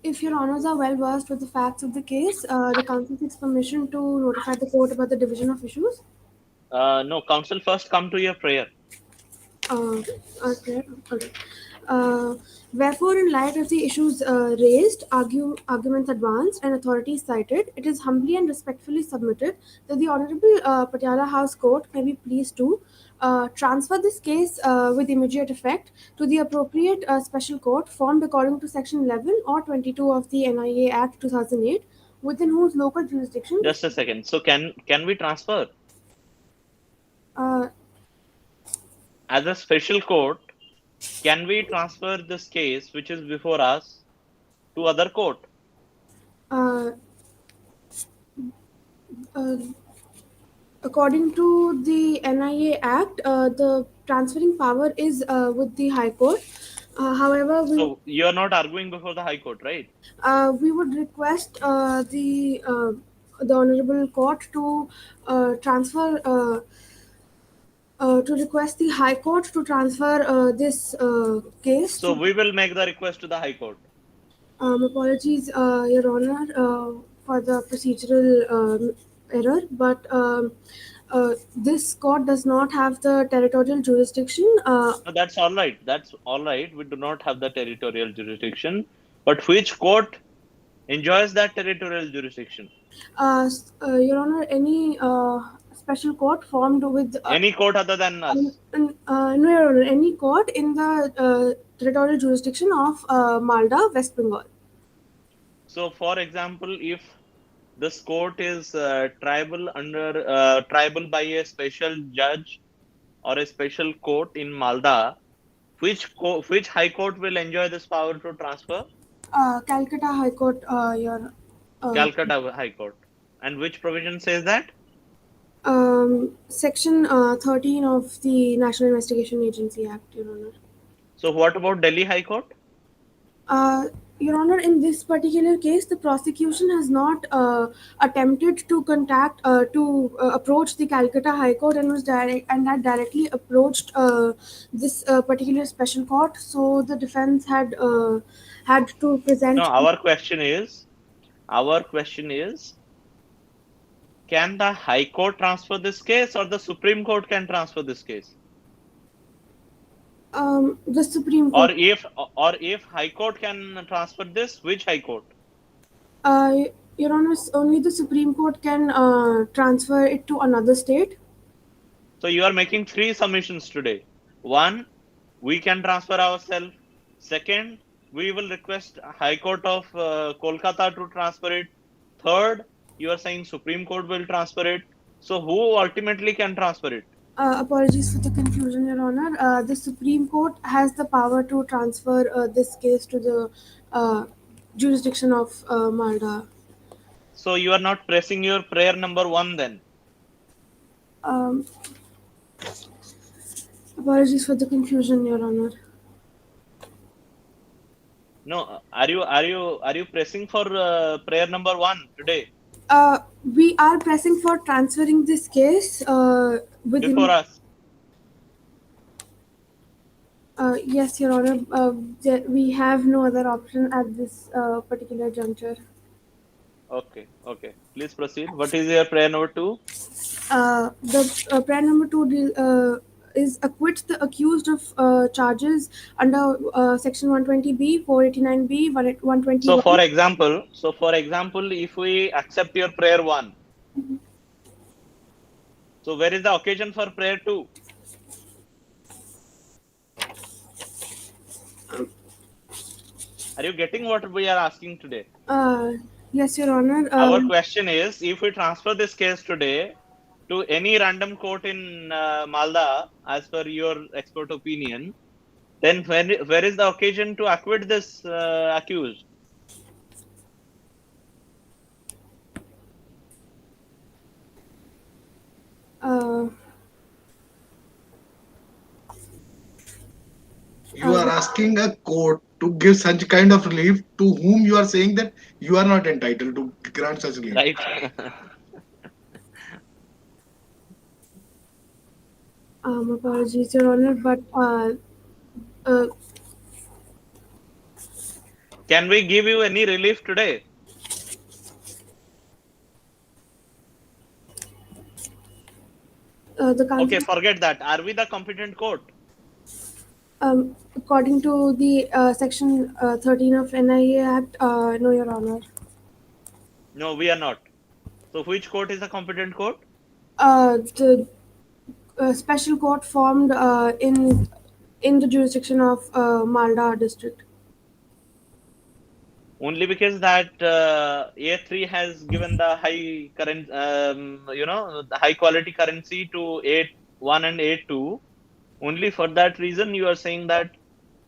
If Your Honors are well versed with the facts of the case, the counsel seeks permission to notify the court about the division of issues. No, counsel, first come to your prayer. Okay. Wherefore, in light of the issues raised, arguments advanced, and authorities cited, it is humbly and respectfully submitted that the Honorable Patiala House Court may be pleased to transfer this case with immediate effect to the appropriate special court formed according to Section 11 or 22 of the NIA Act 2008, within whose local jurisdiction. Just a second. So can we transfer? As a special court, can we transfer this case, which is before us, to other court? According to the NIA Act, the transferring power is with the High Court. However, So you are not arguing before the High Court, right? we would request the Honorable Court to transfer. To request the High Court to transfer this case. So we will make the request to the High Court. Apologies, Your Honor, for the procedural error, but this court does not have the territorial jurisdiction. No, that's all right. That's all right. We do not have the territorial jurisdiction. But which court enjoys that territorial jurisdiction? Your Honor, any special court formed with Any court other than us? No, Your Honor, any court in the territorial jurisdiction of Malda, West Bengal. So, for example, if this court is tribal by a special judge or a special court in Malda, which High Court will enjoy this power to transfer? Calcutta High Court, Your Calcutta High Court. And which provision says that? Section 13 of the National Investigation Agency Act, Your Honor. So what about Delhi High Court? Your Honor, in this particular case, the prosecution has not attempted to approach the Calcutta High Court and had directly approached this particular special court. So the defense had to present. No, our question is, can the High Court transfer this case, or the Supreme Court can transfer this case? The Supreme Court. Or if High Court can transfer this, which High Court? Your Honor, only the Supreme Court can transfer it to another state. So you are making 3 submissions today. 1, we can transfer ourselves. 2nd, we will request High Court of Kolkata to transfer it. 3rd, you are saying Supreme Court will transfer it. So who ultimately can transfer it? Apologies for the confusion, Your Honor. The Supreme Court has the power to transfer this case to the jurisdiction of Malda. So you are not pressing your prayer number 1 then? Apologies for the confusion, Your Honor. No, are you pressing for prayer number 1 today? We are pressing for transferring this case Before us. Yes, Your Honor. We have no other option at this particular juncture. Okay, okay. Please proceed. What is your prayer number 2? The prayer number 2 is acquit the accused of charges under section 120B, 489B, 121. So for example, if we accept your prayer 1, so where is the occasion for prayer 2? Are you getting what we are asking today? Yes, Your Honor. Our question is, if we transfer this case today to any random court in Malda, as per your expert opinion, then where is the occasion to acquit this accused? You are asking a court to give such kind of relief to whom you are saying that you are not entitled to grant such relief. Right. Apologies, Your Honor, but Can we give you any relief today? the counsel, Okay, forget that. Are we the competent court? according to the section 13 of NIA Act, no, Your Honor. No, we are not. So which court is the competent court? The special court formed in the jurisdiction of Malda district. Only because that A3 has given the high current, the high quality currency to A1 and A2. Only for that reason, you are saying that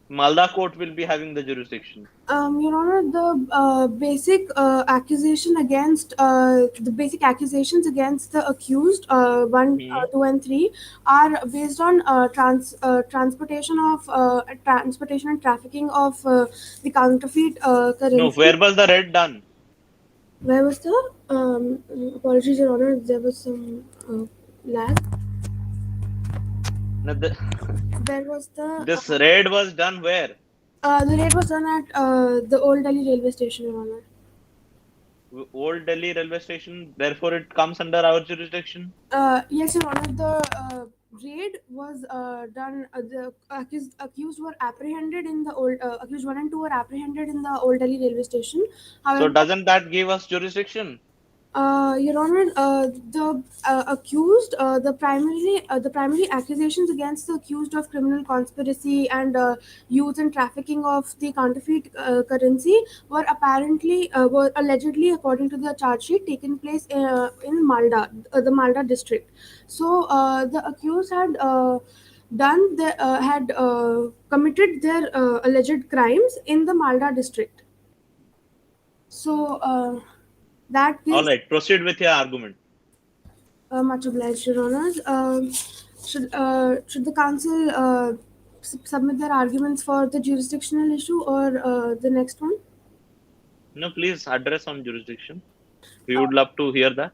Malda court will be having the jurisdiction. Your Honor, the basic accusation against the basic accusations against the accused 1, 2, and 3 are based on transportation and trafficking of the counterfeit currency. No, where was the raid done? Where was the apologies, Your Honor, there was some lag. No, There was the this raid was done where? the raid was done at the Old Delhi railway station, Your Honor. Old Delhi railway station. Therefore, it comes under our jurisdiction. Yes, Your Honor. The raid was done. The accused were apprehended in the old accused 1 and 2 were apprehended in the Old Delhi railway station. However, So doesn't that give us jurisdiction? Your Honor, the accused, the primary accusations against the accused of criminal conspiracy and use and trafficking of the counterfeit currency were allegedly, according to the charge sheet, taken place in Malda, the Malda district. So the accused had committed their alleged crimes in the Malda district. So. That gives, All right, proceed with your argument. Much obliged, Your Honors. Should the counsel submit their arguments for the jurisdictional issue or the next one? No, please address on jurisdiction. We would love to hear that.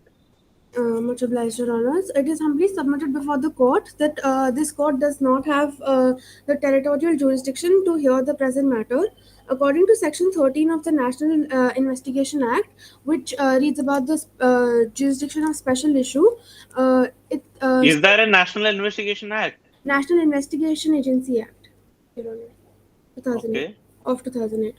Much obliged, Your Honors. It is humbly submitted before the court that this court does not have the territorial jurisdiction to hear the present matter. According to Section 13 of the National Investigation Act, which reads about the jurisdiction of special issue, is there a National Investigation Act? National Investigation Agency Act, Your Honor, 2008, Okay. of 2008.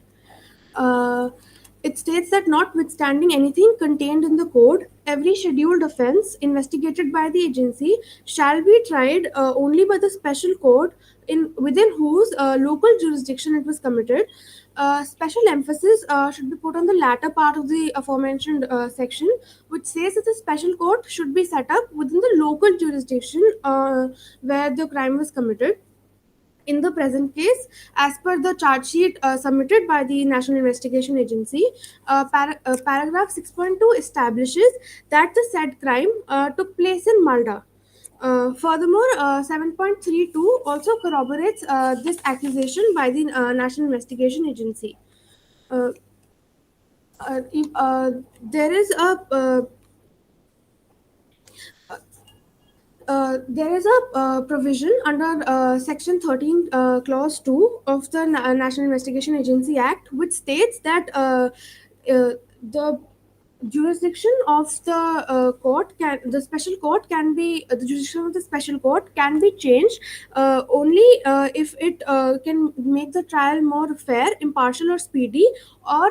It states that notwithstanding anything contained in the code, every scheduled offence investigated by the agency shall be tried only by the special court within whose local jurisdiction it was committed. Special emphasis should be put on the latter part of the aforementioned section, which says that the special court should be set up within the local jurisdiction where the crime was committed. In the present case, as per the charge sheet submitted by the National Investigation Agency, paragraph 6.2 establishes that the said crime took place in Malda. Furthermore, 7.32 also corroborates this accusation by the National Investigation Agency. There is a there is a provision under Section 13, Clause 2 of the National Investigation Agency Act, which states that the jurisdiction of the court the special court can be the jurisdiction of the special court can be changed only if it can make the trial more fair, impartial, or speedy, or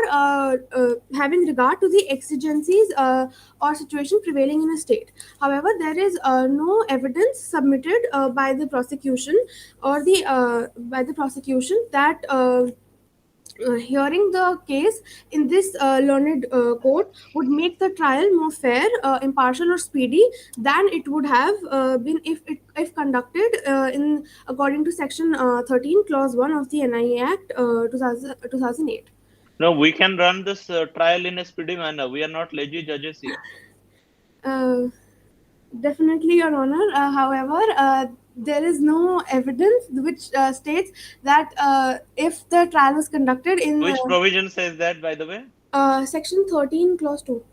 having regard to the exigencies or situation prevailing in a state. However, there is no evidence submitted by the prosecution or by the prosecution that hearing the case in this learned court would make the trial more fair, impartial, or speedy than it would have been if conducted in according to Section 13, Clause 1 of the NIA Act 2008. No, we can run this trial in a speedy manner. We are not lazy judges here. Definitely, Your Honor. However, there is no evidence which states that if the trial was conducted in Which provision says that, by the way? Section 13, Clause 2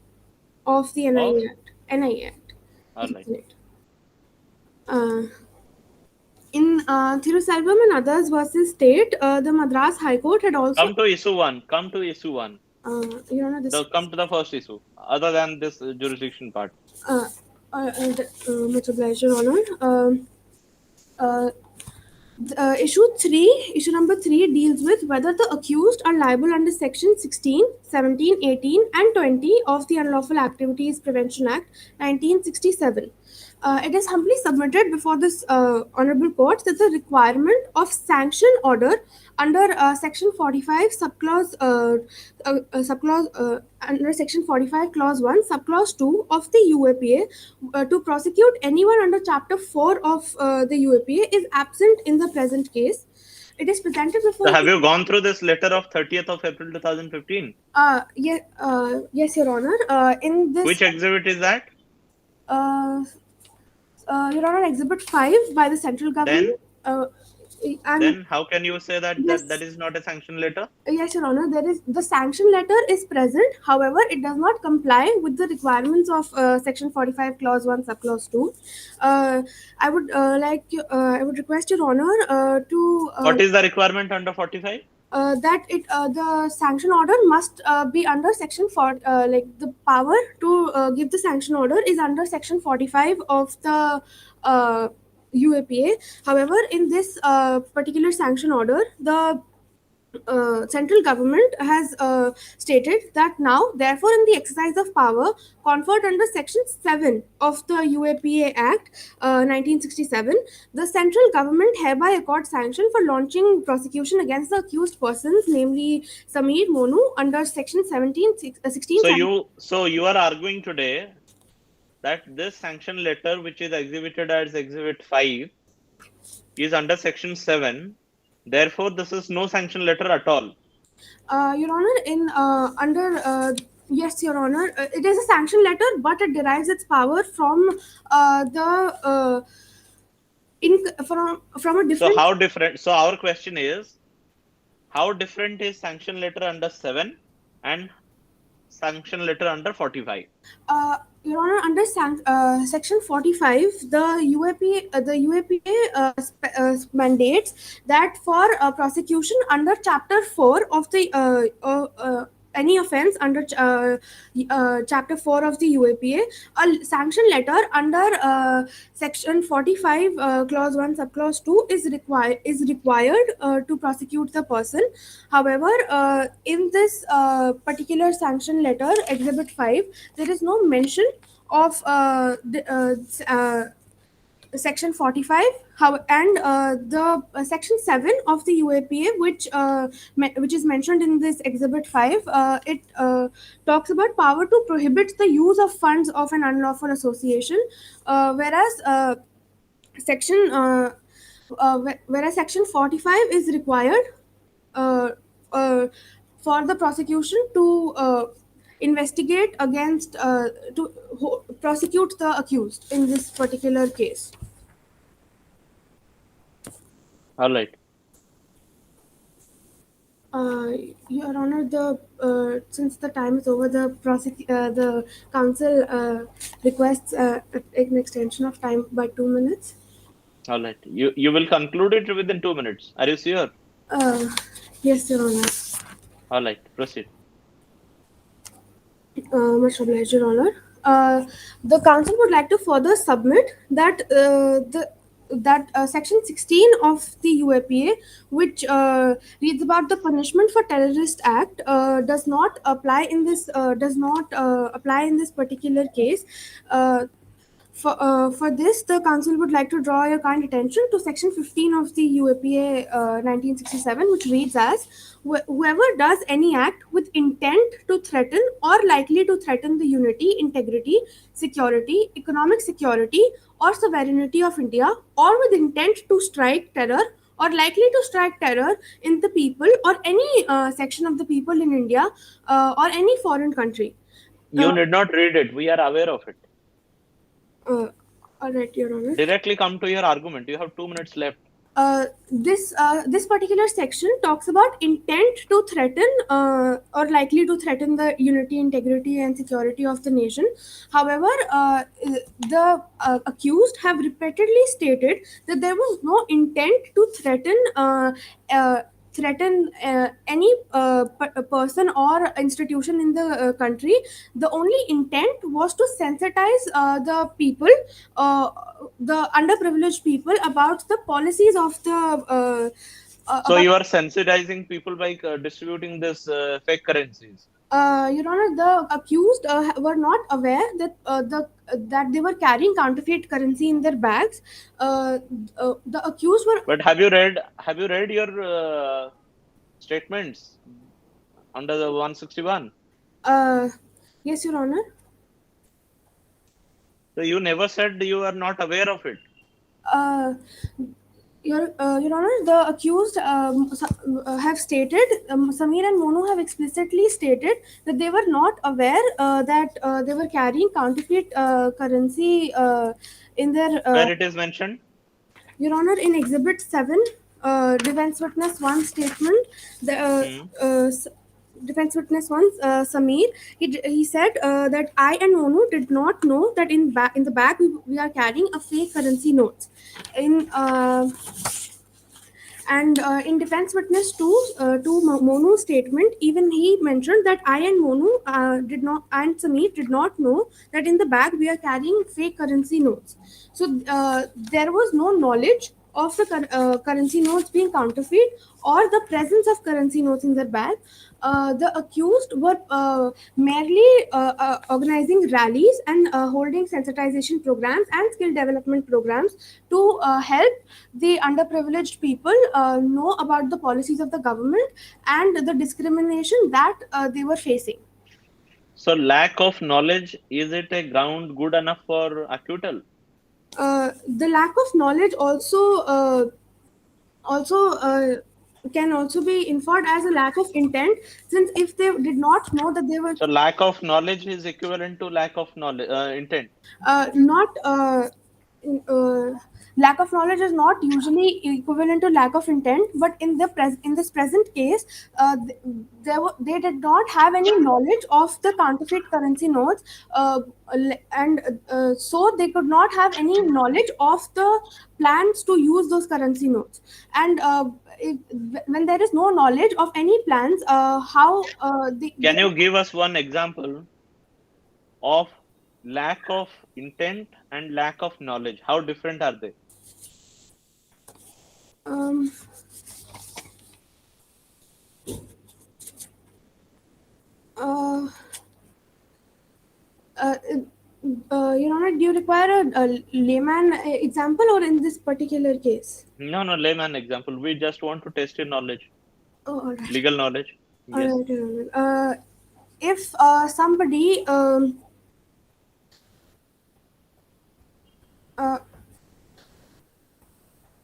of the NIA Act. NIA Act. All right. In Thiruselvam and others versus state, the Madras High Court had also Come to issue 1. Come to issue 1. Your Honor, this So come to the first issue, other than this jurisdiction part. much obliged, Your Honor. Issue number 3 deals with whether the accused are liable under Section 16, 17, 18, and 20 of the Unlawful Activities Prevention Act 1967. It is humbly submitted before this honorable court that the requirement of sanction order under Section 45 under Section 45 Clause 1 subclause 2 of the UAPA to prosecute anyone under Chapter 4 of the UAPA is absent in the present case. It is presented before. So have you gone through this letter of 30th of April 2015? Yes, Your Honor. In this, Which exhibit is that? Your Honor, Exhibit 5 by the central government. Then how can you say that, Yes. that is not a sanction letter? Yes, Your Honor, there is the sanction letter is present. However, it does not comply with the requirements of Section 45 Clause 1 subclause 2. I would request Your Honor to What is the requirement under 45? that the sanction order must be under Section 4. The power to give the sanction order is under Section 45 of the UAPA. However, in this particular sanction order, the central government has stated that now, therefore, in the exercise of power conferred under Section 7 of the UAPA Act 1967, the central government hereby accords sanction for launching prosecution against the accused persons, namely Sameer Monu, under Section 16. So you are arguing today that this sanction letter, which is exhibited as Exhibit 5, is under Section 7. Therefore, this is no sanction letter at all. Your Honor, yes, Your Honor, it is a sanction letter, but it derives its power from from a different. So how different? So our question is, how different is sanction letter under 7 and sanction letter under 45? Your Honor, under Section 45, the UAPA mandates that for prosecution under Chapter 4 of the any offence under Chapter 4 of the UAPA, a sanction letter under Section 45 Clause 1 subclause 2 is required to prosecute the person. However, in this particular sanction letter, Exhibit 5, there is no mention of Section 45 and the Section 7 of the UAPA, which is mentioned in this Exhibit 5. It talks about power to prohibit the use of funds of an unlawful association, whereas Section 45 is required for the prosecution to investigate against to prosecute the accused in this particular case. All right. Your Honor, since the time is over, the council requests an extension of time by 2 minutes. All right. You will conclude it within 2 minutes. Are you sure? Yes, Your Honor. All right. Proceed. Much obliged, Your Honor. The council would like to further submit that section 16 of the UAPA, which reads about the punishment for terrorist act, does not apply in this particular case. For this, the council would like to draw your kind attention to section 15 of the UAPA 1967, which reads as, whoever does any act with intent to threaten or likely to threaten the unity, integrity, security, economic security, or sovereignty of India, or with intent to strike terror or likely to strike terror in the people or any section of the people in India or any foreign country. You need not read it. We are aware of it. All right, Your Honor. Directly come to your argument. You have 2 minutes left. This particular section talks about intent to threaten or likely to threaten the unity, integrity, and security of the nation. However, the accused have repeatedly stated that there was no intent to threaten any person or institution in the country. The only intent was to sensitize the people, the underprivileged people, about the policies of the. So you are sensitizing people by distributing this fake currencies. Your Honor, the accused were not aware that they were carrying counterfeit currency in their bags. The accused were. But have you read your statements under the 161? Yes, Your Honor. So you never said you are not aware of it. Your Honor, the accused have stated, Sameer and Monu have explicitly stated that they were not aware that they were carrying counterfeit currency in their. Where it is mentioned? Your Honor, in Exhibit 7, Defense Witness 1 statement, Defense Witness 1, Sameer, he said that I and Monu did not know that in the bag we are carrying a fake currency notes. In Defense Witness 2, Monu's statement, even he mentioned that I and Monu and Sameer did not know that in the bag we are carrying fake currency notes. So there was no knowledge of the currency notes being counterfeit or the presence of currency notes in their bag. The accused were merely organizing rallies and holding sensitization programs and skill development programs to help the underprivileged people know about the policies of the government and the discrimination that they were facing. So lack of knowledge, is it a ground good enough for acquittal? The lack of knowledge also can also be inferred as a lack of intent, since if they did not know that they were. So lack of knowledge is equivalent to lack of knowledge intent. Lack of knowledge is not usually equivalent to lack of intent, but in this present case, they did not have any knowledge of the counterfeit currency notes, and so they could not have any knowledge of the plans to use those currency notes. And when there is no knowledge of any plans, Can you give us one example of lack of intent and lack of knowledge? How different are they? Your Honor, do you require a layman example or in this particular case? No, layman example. We just want to test your knowledge. Oh, all right. Legal knowledge. Yes. All right, Your Honor. If somebody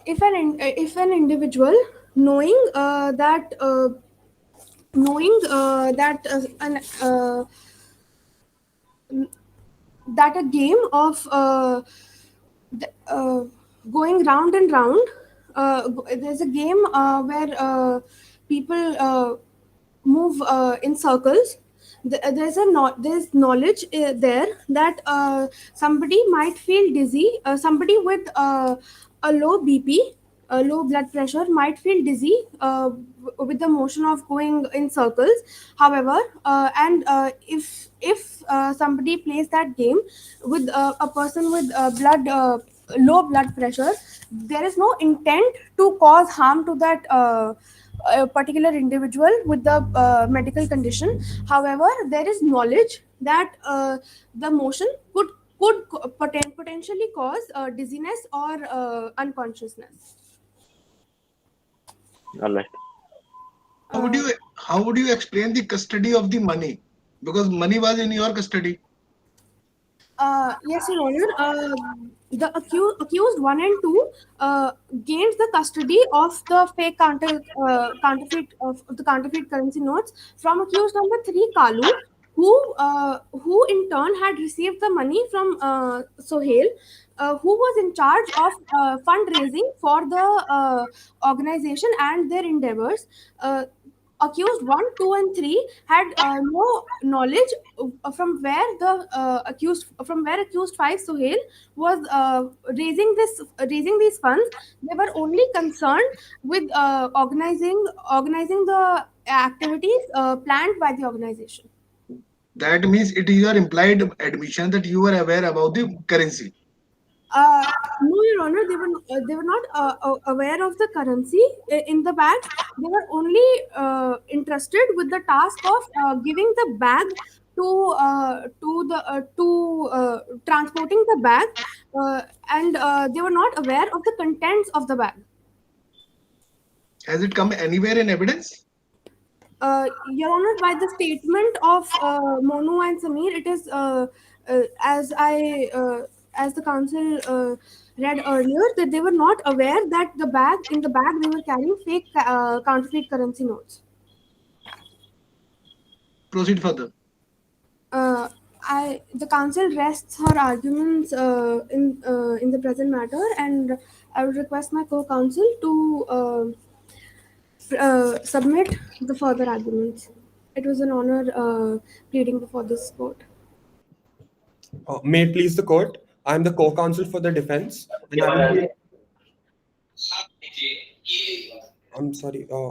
if an individual knowing that a game of going round and round, there's a game where people move in circles. There's knowledge there that somebody might feel dizzy. Somebody with a low BP, a low blood pressure, might feel dizzy with the motion of going in circles. However, and if somebody plays that game with a person with low blood pressure, there is no intent to cause harm to that a particular individual with the medical condition. However, there is knowledge that the motion could potentially cause dizziness or unconsciousness. All right. How would you explain the custody of the money? Because money was in your custody. Yes, Your Honor. The accused 1 and 2 gained the custody of the counterfeit currency notes from accused number 3, Kalu, who in turn had received the money from Sohail, who was in charge of fundraising for the organization and their endeavors. Accused 1, 2, and 3 had no knowledge from where accused 5, Sohail, was raising these funds. They were only concerned with organizing the activities planned by the organization. That means it is your implied admission that you were aware about the currency. No, Your Honor, they were not aware of the currency in the bag. They were only interested with the task of giving the bag to transporting the bag, and they were not aware of the contents of the bag. Has it come anywhere in evidence? Your Honor, by the statement of Monu and Samir, it is as the counsel read earlier, that they were not aware that in the bag they were carrying fake counterfeit currency notes. Proceed further. The counsel rests her arguments in the present matter, and I would request my co-counsel to submit the further arguments. It was an honor pleading before this court. May it please the court, I am the co-counsel for the defense, and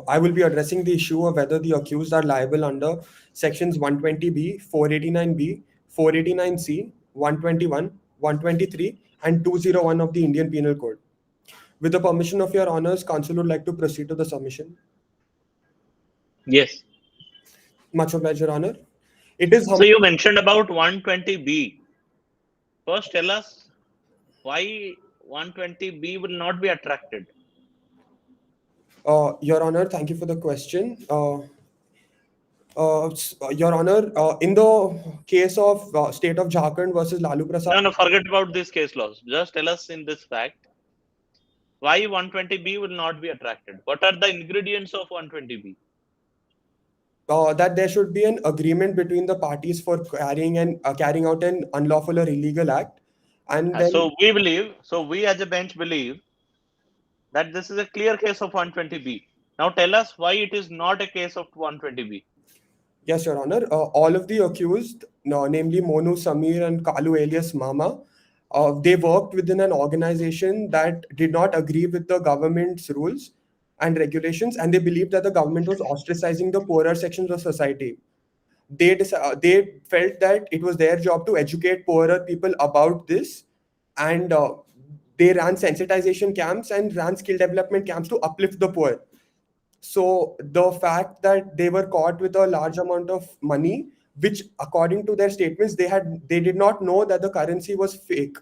I will be addressing the issue of whether the accused are liable under sections 120B, 489B, 489C, 121, 123, and 201 of the Indian Penal Code. With the permission of your honors, counsel would like to proceed to the submission. Yes. Much obliged, Your Honor. It is. So you mentioned about 120B. First, tell us why 120B will not be attracted. Your Honor, thank you for the question. Your Honor, in the case of State of Jharkhand versus Lalu Prasad. No, forget about this case laws. Just tell us in this fact why 120B will not be attracted. What are the ingredients of 120B? That there should be an agreement between the parties for carrying out an unlawful or illegal act, and then, so we as a bench believe that this is a clear case of 120B. Now tell us why it is not a case of 120B. Yes, Your Honor. All of the accused, namely Monu, Samir, and Kalu alias Mama, they worked within an organization that did not agree with the government's rules and regulations, and they believed that the government was ostracizing the poorer sections of society. They felt that it was their job to educate poorer people about this, and they ran sensitization camps and ran skill development camps to uplift the poor. So the fact that they were caught with a large amount of money, which according to their statements, they did not know that the currency was fake.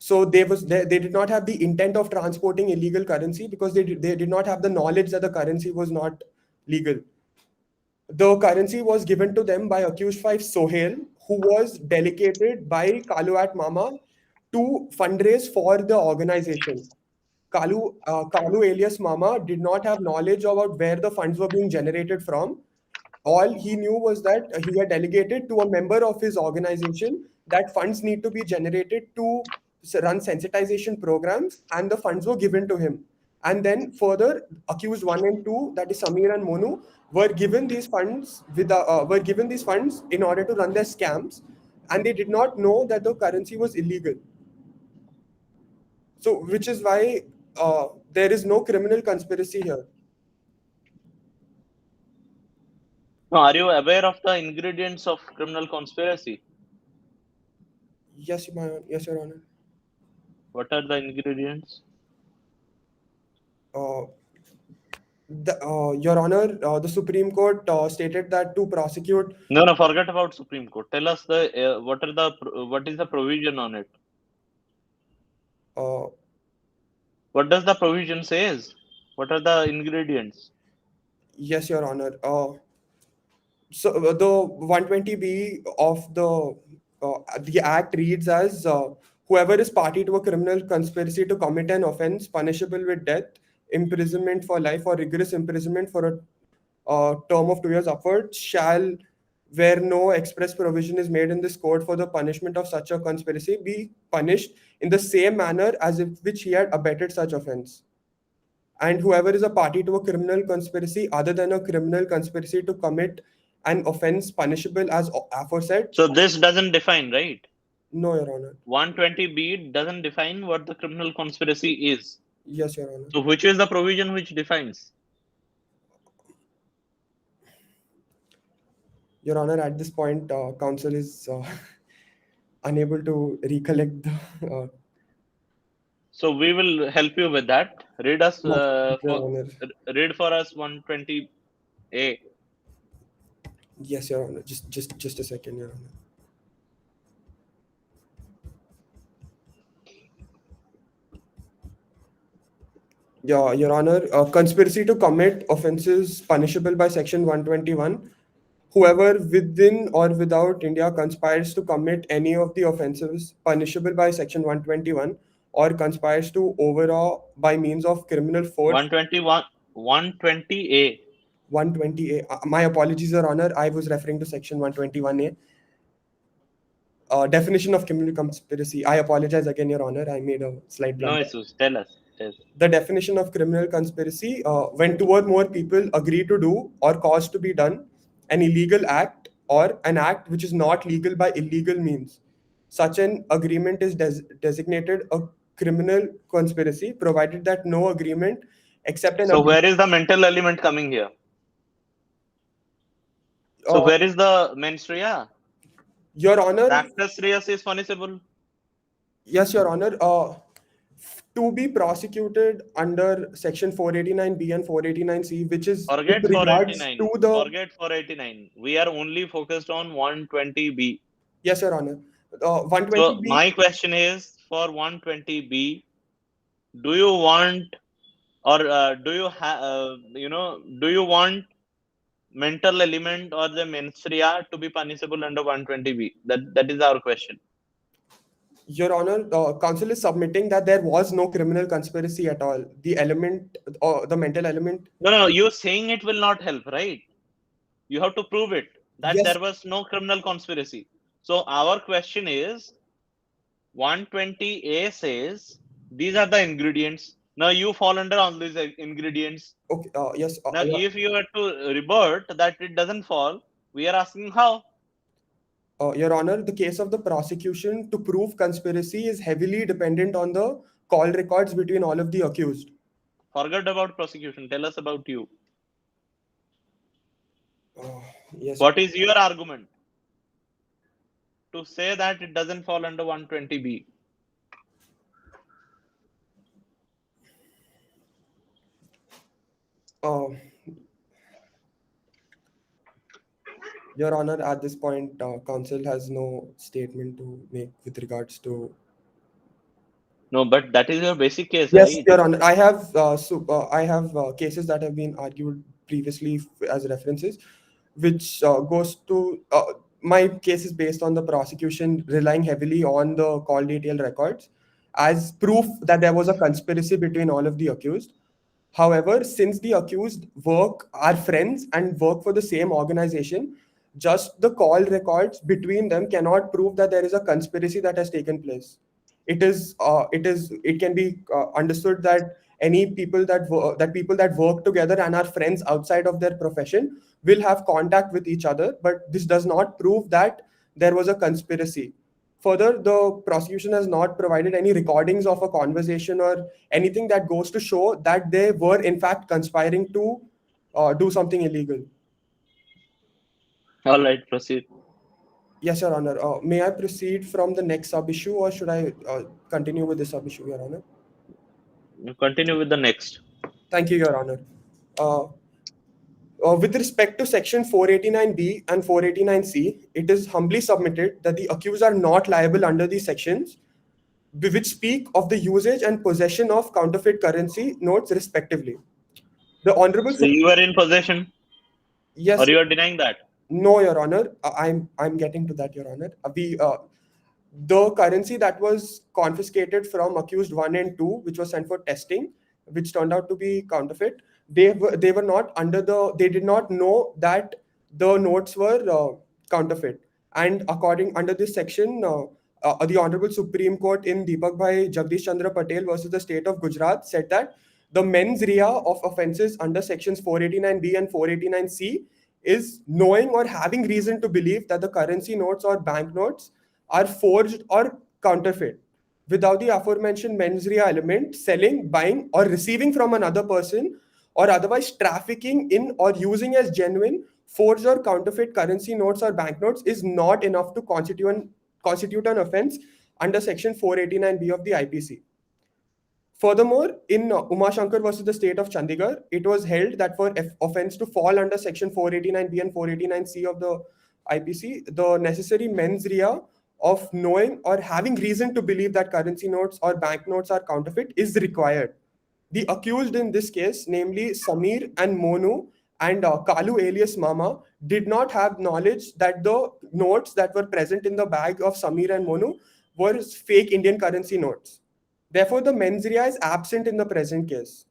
So they did not have the intent of transporting illegal currency because they did not have the knowledge that the currency was not legal. The currency was given to them by accused 5 Sohail, who was delegated by Kalu at Mama to fundraise for the organization. Kalu alias Mama did not have knowledge about where the funds were being generated from. All he knew was that he had delegated to a member of his organization that funds need to be generated to run sensitization programs, and the funds were given to him. And then further, accused 1 and 2, that is Samir and Monu, were given these funds in order to run their scams, and they did not know that the currency was illegal. So, which is why there is no criminal conspiracy here. No, are you aware of the ingredients of criminal conspiracy? Yes, Your Honor. What are the ingredients? Your Honor, the Supreme Court stated that to prosecute. No, forget about Supreme Court. Tell us what is the provision on it? What does the provision says? What are the ingredients? Yes, Your Honor. So the 120B of the Act reads as whoever is party to a criminal conspiracy to commit an offense punishable with death, imprisonment for life, or rigorous imprisonment for a term of 2 years upwards shall, where no express provision is made in this code for the punishment of such a conspiracy, be punished in the same manner as if which he had abetted such offense. And whoever is a party to a criminal conspiracy other than a criminal conspiracy to commit an offense punishable as aforesaid. So this doesn't define, right? No, Your Honor. 120B doesn't define what the criminal conspiracy is. Yes, Your Honor. So which is the provision which defines? Your Honor, at this point, counsel is unable to recollect the. So we will help you with that. Read us read for us 120A. Yes, Your Honor. Just a second, Your Honor. Yeah, Your Honor. Conspiracy to commit offences punishable by Section 121. Whoever within or without India conspires to commit any of the offences punishable by Section 121 or conspires to overawe by means of criminal force. 120A. 120A. My apologies, Your Honor. I was referring to Section 121A. Definition of criminal conspiracy. I apologize again, Your Honor. I made a slight blunder. No issues. Tell us. The definition of criminal conspiracy, when two or more people agree to do or cause to be done an illegal act or an act which is not legal by illegal means. Such an agreement is designated a criminal conspiracy, provided that no agreement except an. So where is the mental element coming here? So where is the mens rea? Your Honor. Actus reus is punishable. Yes, Your Honor. To be prosecuted under Section 489B and 489C, which is forget 489. We are only focused on 120B. Yes, Your Honor. 120B. So my question is, for 120B, do you want, or do you want mental element or the mens rea to be punishable under 120B? That is our question. Your Honor, counsel is submitting that there was no criminal conspiracy at all. The element or the mental element. No, you're saying it will not help, right? You have to prove it that yes. There was no criminal conspiracy. So our question is, 120A says these are the ingredients. Now you fall under all these ingredients. Okay. Yes. Now, if you were to revert that it doesn't fall, we are asking how. Your Honor, the case of the prosecution to prove conspiracy is heavily dependent on the call records between all of the accused. Forget about prosecution. Tell us about you. Yes. What is your argument to say that it doesn't fall under 120B? Your Honor, at this point, counsel has no statement to make with regards to. No, but that is your basic case, yes, right? Your Honor. I have cases that have been argued previously as references, which goes to my case is based on the prosecution relying heavily on the call detail records as proof that there was a conspiracy between all of the accused. However, since the accused are friends and work for the same organization, just the call records between them cannot prove that there is a conspiracy that has taken place. It can be understood that any people that work together and are friends outside of their profession will have contact with each other, but this does not prove that there was a conspiracy. Further, the prosecution has not provided any recordings of a conversation or anything that goes to show that they were in fact conspiring to do something illegal. All right, proceed. Yes, Your Honor. May I proceed from the next sub-issue, or should I continue with this sub-issue, Your Honor? Continue with the next. Thank you, Your Honor. With respect to Section 489B and 489C, it is humbly submitted that the accused are not liable under these sections, which speak of the usage and possession of counterfeit currency notes, respectively. The Honorable... So you were in possession? Yes. Or you are denying that? No, Your Honor. I'm getting to that, Your Honor. The currency that was confiscated from accused 1 and 2, which was sent for testing, which turned out to be counterfeit, they were not they did not know that the notes were counterfeit. And under this section, the Honorable Supreme Court in Deepak Bhai Jagdish Chandra Patel versus the state of Gujarat said that the mens rea of offences under sections 489B and 489C is knowing or having reason to believe that the currency notes or banknotes are forged or counterfeit. Without the aforementioned mens rea element, selling, buying, or receiving from another person, or otherwise trafficking in or using as genuine, forged or counterfeit currency notes or banknotes is not enough to constitute an offence under Section 489B of the IPC. Furthermore, in Uma Shankar versus the state of Chandigarh, it was held that for offence to fall under Section 489B and 489C of the IPC, the necessary mens rea of knowing or having reason to believe that currency notes or banknotes are counterfeit is required. The accused in this case, namely Samir and Monu and Kalu alias Mama, did not have knowledge that the notes that were present in the bag of Samir and Monu were fake Indian currency notes. Therefore, the mens rea is absent in the present case.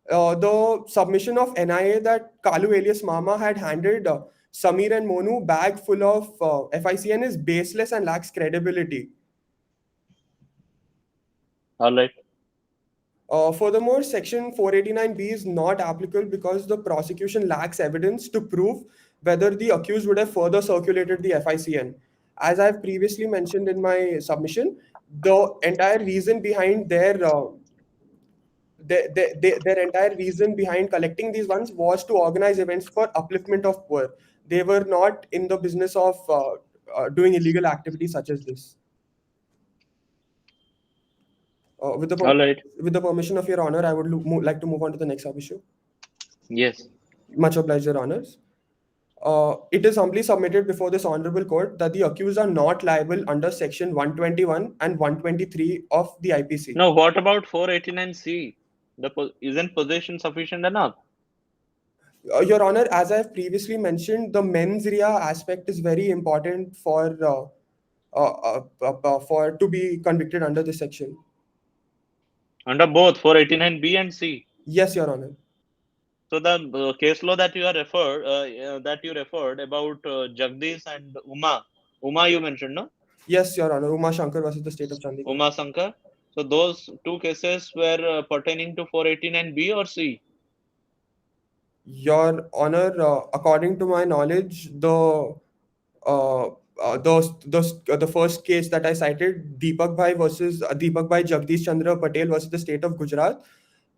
The submission of NIA that Kalu alias Mama had handed Samir and Monu bag full of FICN is baseless and lacks credibility. All right. Furthermore, Section 489B is not applicable because the prosecution lacks evidence to prove whether the accused would have further circulated the FICN. As I've previously mentioned in my submission, the entire reason behind their entire reason behind collecting these ones was to organize events for upliftment of poor. They were not in the business of doing illegal activities such as this. With the permission of Your Honor, I would like to move on to the next sub-issue. Yes. Much obliged, Your Honors. It is humbly submitted before this Honorable Court that the accused are not liable under Section 121 and 123 of the IPC. No, what about 489C? Isn't possession sufficient enough? Your Honor, as I have previously mentioned, the mens rea aspect is very important for to be convicted under this section. Under both 489B and C? Yes, Your Honor. So the case law that you referred about Jagdish and Uma you mentioned, no? Yes, Your Honor. Uma Shankar versus the state of Chandigarh. Uma Shankar. So those two cases were pertaining to 489B or C? Your Honor, according to my knowledge, the first case that I cited, Deepak Bhai Jagdish Chandra Patel versus the state of Gujarat,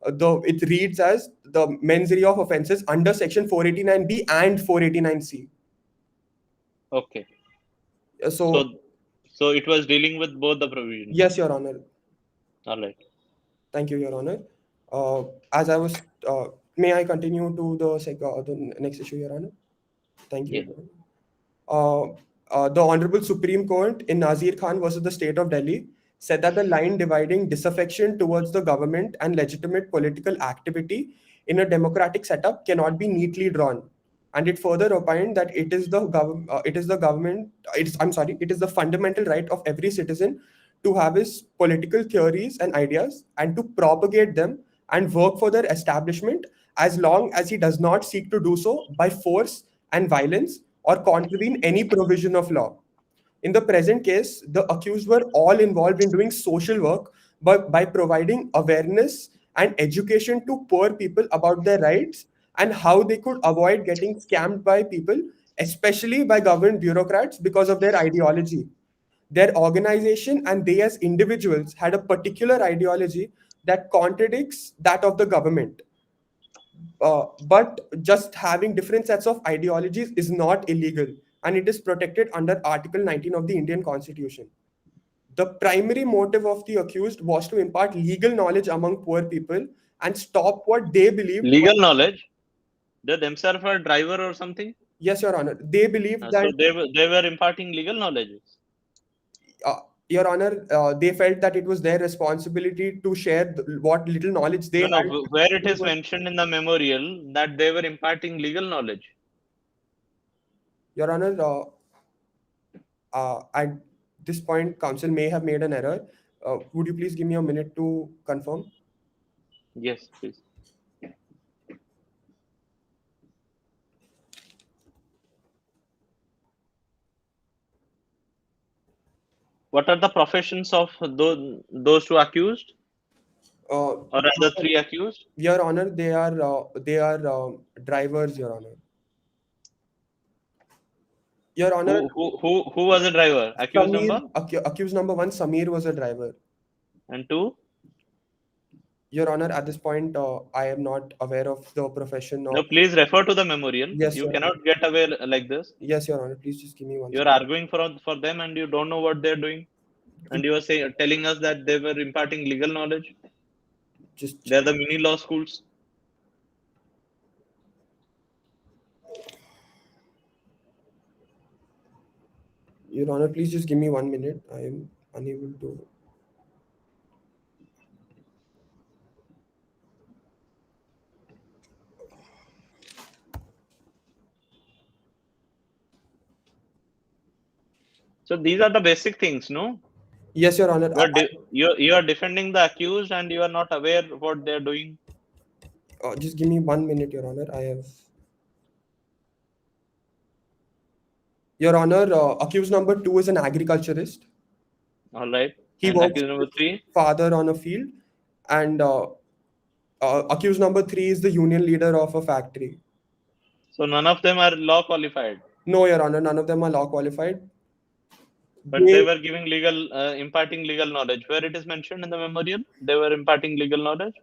it reads as the mens rea of offences under Section 489B and 489C. Okay. So it was dealing with both the provisions. Yes, Your Honor. All right. Thank you, Your Honor. As I was, may I continue to the next issue, Your Honor? Thank you. Yeah. The Honorable Supreme Court in Nazir Khan versus the state of Delhi said that the line dividing disaffection towards the government and legitimate political activity in a democratic setup cannot be neatly drawn. And it further opined that it is the fundamental right of every citizen to have his political theories and ideas and to propagate them and work for their establishment as long as he does not seek to do so by force and violence or contravene any provision of law. In the present case, the accused were all involved in doing social work but by providing awareness and education to poor people about their rights and how they could avoid getting scammed by people, especially by government bureaucrats because of their ideology. Their organization and they as individuals had a particular ideology that contradicts that of the government. But just having different sets of ideologies is not illegal, and it is protected under Article 19 of the Indian Constitution. The primary motive of the accused was to impart legal knowledge among poor people and stop what they believe. Legal knowledge? They themselves are driver or something? Yes, Your Honor. They believe that. So they were imparting legal knowledge. Your Honor, they felt that it was their responsibility to share what little knowledge they had. Where it is mentioned in the memorial that they were imparting legal knowledge. Your Honor, at this point, counsel may have made an error. Would you please give me a minute to confirm? Yes, please. What are the professions of those two accused? Or rather, three accused? Your Honor, they are drivers, Your Honor. Your Honor, who was the driver? Accused Samir, number? Accused number 1, Samir was a driver. And 2? Your Honor, at this point, I am not aware of the profession. No, please refer to the memorial. Yes, you sir. cannot get away like this. Yes, Your Honor. Please just give me one. You are arguing for them and you don't know what they're doing. And you are telling us that they were imparting legal knowledge. They're the mini law schools. Your Honor, please just give me 1 minute. I am unable to. So these are the basic things, no? Yes, Your Honor. You are defending the accused and you are not aware what they're doing. Just give me 1 minute, Your Honor. I have. Your Honor, accused number 2 is an agriculturist. All right. He and works accused number 3? Father on a field. And accused number 3 is the union leader of a factory. So none of them are law qualified? No, Your Honor. None of them are law qualified. But they were giving imparting legal knowledge. Where it is mentioned in the memorial, they were imparting legal knowledge.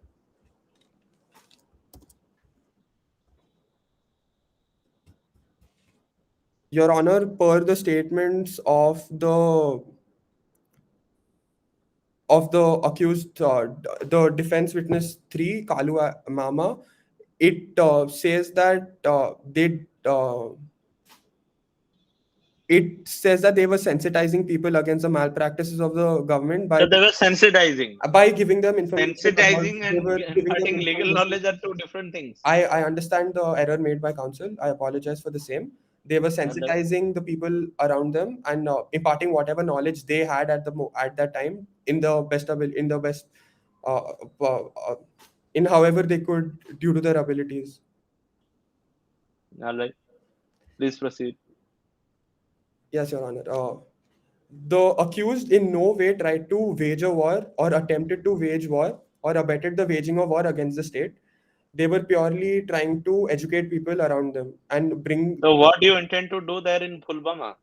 Your Honor, per the statements of the accused, the defense witness 3, Kalu Mama, it says that it says that they were sensitizing people against the malpractices of the government by. So they were sensitizing. By giving them information. Sensitizing and imparting legal knowledge are two different things. I understand the error made by counsel. I apologize for the same. They were sensitizing the people around them and imparting whatever knowledge they had at that time in however they could due to their abilities. All right. Please proceed. Yes, Your Honor. The accused in no way tried to wage a war or attempted to wage war or abetted the waging of war against the state. They were purely trying to educate people around them and bring. So what do you intend to do there in Pulwama?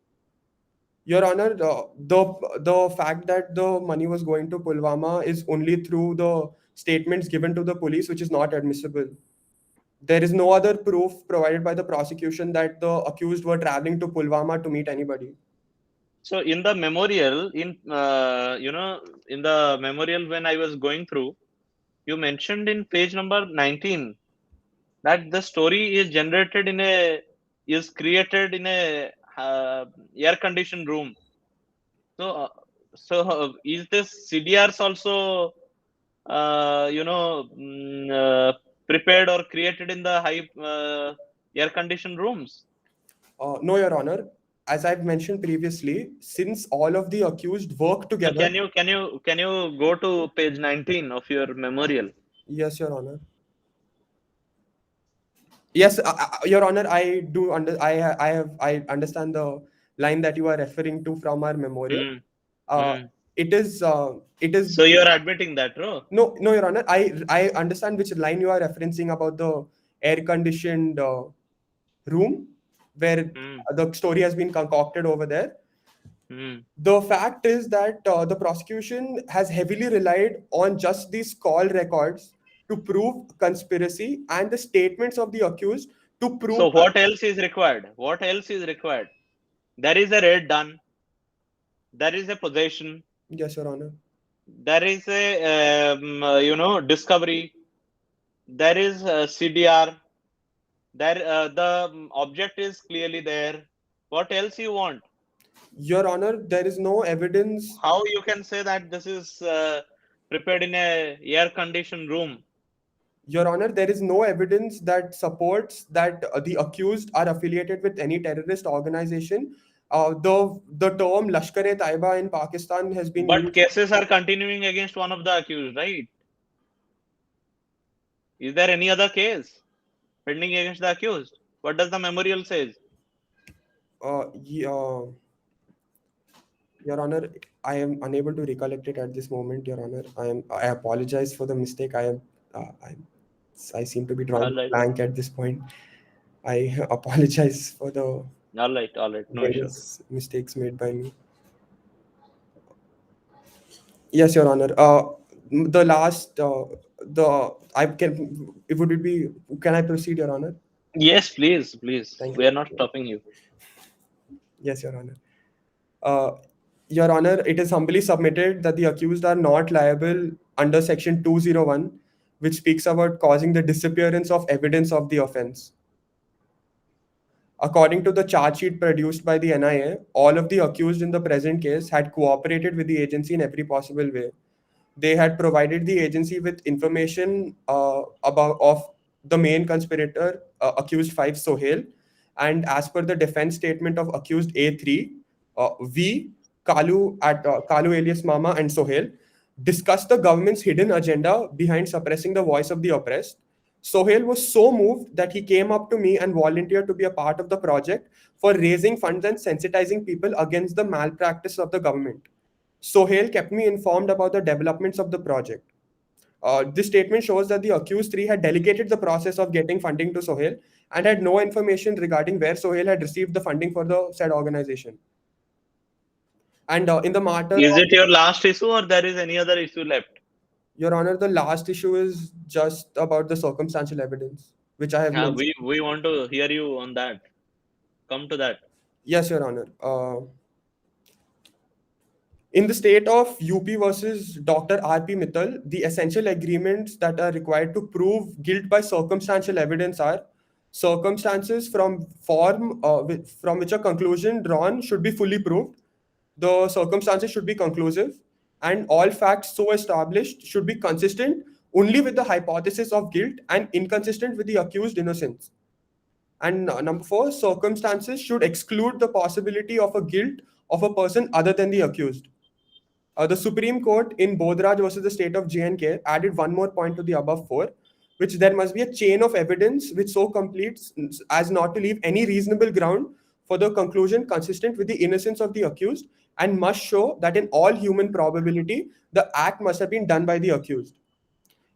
Your Honor, the fact that the money was going to Pulwama is only through the statements given to the police, which is not admissible. There is no other proof provided by the prosecution that the accused were traveling to Pulwama to meet anybody. So in the memorial, in the memorial when I was going through, you mentioned in page number 19 that the story is created in a air-conditioned room. So is this CDRs also, prepared or created in the high air-conditioned rooms? No, Your Honor. As I've mentioned previously, since all of the accused work together. Can you go to page 19 of your memorial? Yes, Your Honor. Yes, Your Honor. I do I understand the line that you are referring to from our memorial. it is So you're admitting that, no? no, Your Honor. I understand which line you are referencing about the air-conditioned room where Hmm. the story has been concocted over there. Hmm. The fact is that the prosecution has heavily relied on just these call records to prove conspiracy and the statements of the accused to prove. So what else is required? What else is required? There is a raid done. There is a possession. Yes, Your Honor. There is a discovery. There is a CDR. There the object is clearly there. What else you want? Your Honor, there is no evidence. How you can say that this is prepared in a air-conditioned room? Your Honor, there is no evidence that supports that the accused are affiliated with any terrorist organization. The term Lashkar-e-Taiba in Pakistan has been But used. cases are continuing against one of the accused, right? Is there any other case pending against the accused? What does the memorial says? Your Honor, I am unable to recollect it at this moment, Your Honor. I apologize for the mistake. I seem to be drawing All right. blank at this point. I apologize for the All right. No issue. various mistakes made by me. Yes, Your Honor. The last, I can. It would it be? Can I proceed, Your Honor? Yes, please. Thank We you. are not stopping you. Yes, Your Honor. Your Honor, it is humbly submitted that the accused are not liable under Section 201, which speaks about causing the disappearance of evidence of the offense. According to the charge sheet produced by the NIA, all of the accused in the present case had cooperated with the agency in every possible way. They had provided the agency with information of the main conspirator, accused 5 Sohail, and as per the defense statement of accused A3, we, Kalu alias Mama and Sohail, discussed the government's hidden agenda behind suppressing the voice of the oppressed. Sohail was so moved that he came up to me and volunteered to be a part of the project for raising funds and sensitizing people against the malpractice of the government. Sohail kept me informed about the developments of the project. This statement shows that the accused 3 had delegated the process of getting funding to Sohail and had no information regarding where Sohail had received the funding for the said organization. And in the matter Is it your last issue or there is any other issue left? Your Honor, the last issue is just about the circumstantial evidence, which I have mentioned. We want to hear you on that. Come to that. Yes, Your Honor. In the state of UP versus Dr. R.P. Mittal, the essential agreements that are required to prove guilt by circumstantial evidence are circumstances from which a conclusion drawn should be fully proved. The circumstances should be conclusive, and all facts so established should be consistent only with the hypothesis of guilt and inconsistent with the accused innocence. And number 4, circumstances should exclude the possibility of a guilt of a person other than the accused. The Supreme Court in Bodhraj versus the state of J&K added one more point to the above 4, which there must be a chain of evidence which so completes as not to leave any reasonable ground for the conclusion consistent with the innocence of the accused, and must show that in all human probability, the act must have been done by the accused.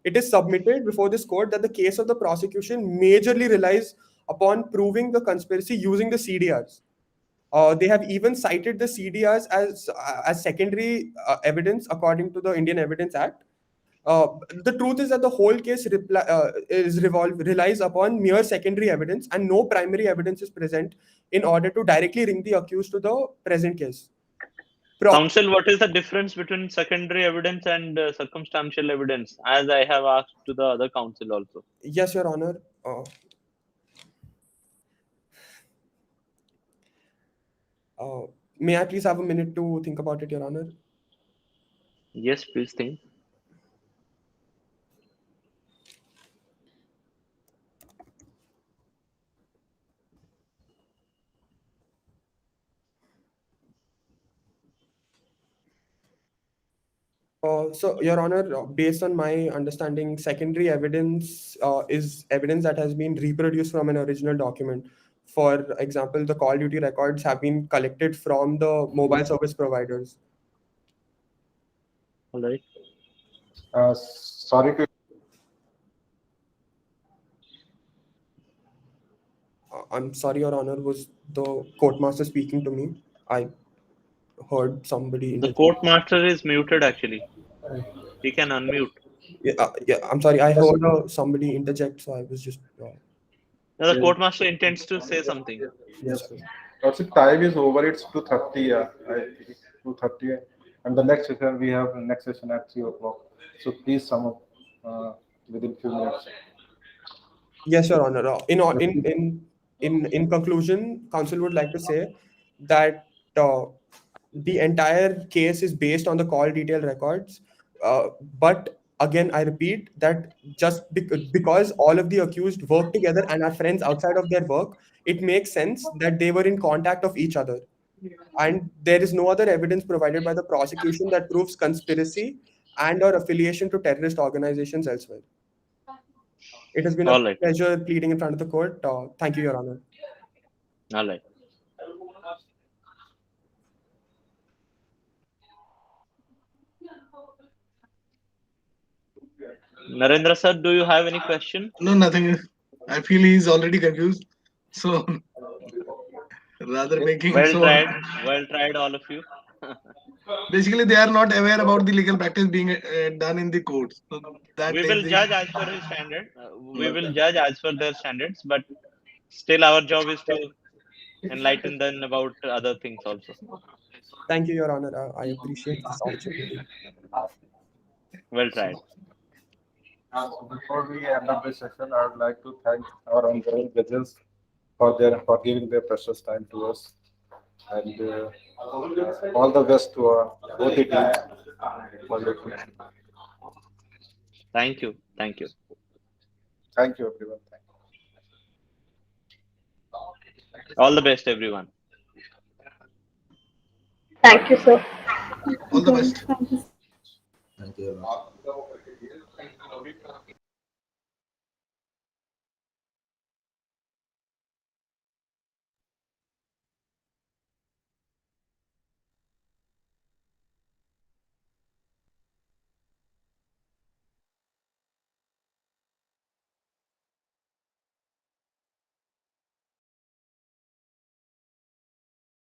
It is submitted before this court that the case of the prosecution majorly relies upon proving the conspiracy using the CDRs. They have even cited the CDRs as secondary evidence according to the Indian Evidence Act. The truth is that the whole case relies upon mere secondary evidence, and no primary evidence is present in order to directly link the accused to the present case. Counsel, what is the difference between secondary evidence and circumstantial evidence? As I have asked to the other counsel also. Yes, Your Honor. May I please have a minute to think about it, Your Honor? Yes, please think. So, Your Honor, based on my understanding, secondary evidence is evidence that has been reproduced from an original document. For example, the call duty records have been collected from the mobile service providers. All right. Sorry to I'm sorry, Your Honor. Was the court master speaking to me? I heard somebody. The court master is muted actually. He can unmute. Yeah, I'm sorry. I heard somebody interject, so I was just. Now, the court master intends to say something. Yes, sir. Also, time is over. It's 2:30. Yeah, I think 2:30. And the next session we have next session at 3 o'clock. So please sum up within few minutes. Yes, Your Honor. In conclusion, counsel would like to say that the entire case is based on the call detail records. But again, I repeat that just because all of the accused work together and are friends outside of their work, it makes sense that they were in contact of each other. And there is no other evidence provided by the prosecution that proves conspiracy and/or affiliation to terrorist organizations elsewhere. It has been a All right. pleasure pleading in front of the court. Thank you, Your Honor. All right. Narendra sir, do you have any question? No, nothing. I feel he's already confused. So rather making Well so tried, all of you. basically they are not aware about the legal practice being done in the courts. So that We makes will the- judge as per his standard. We will judge as per their standards, but still our job is to enlighten them about other things also. Thank you, Your Honor. I appreciate this opportunity. Well tried. Before we end up this session, I would like to thank our honorable judges for giving their precious time to us, and all the best to both the teams. Thank you. Thank you. Thank you, everyone. All the best, everyone. Thank you, sir. all the best. Thank you. Thank you.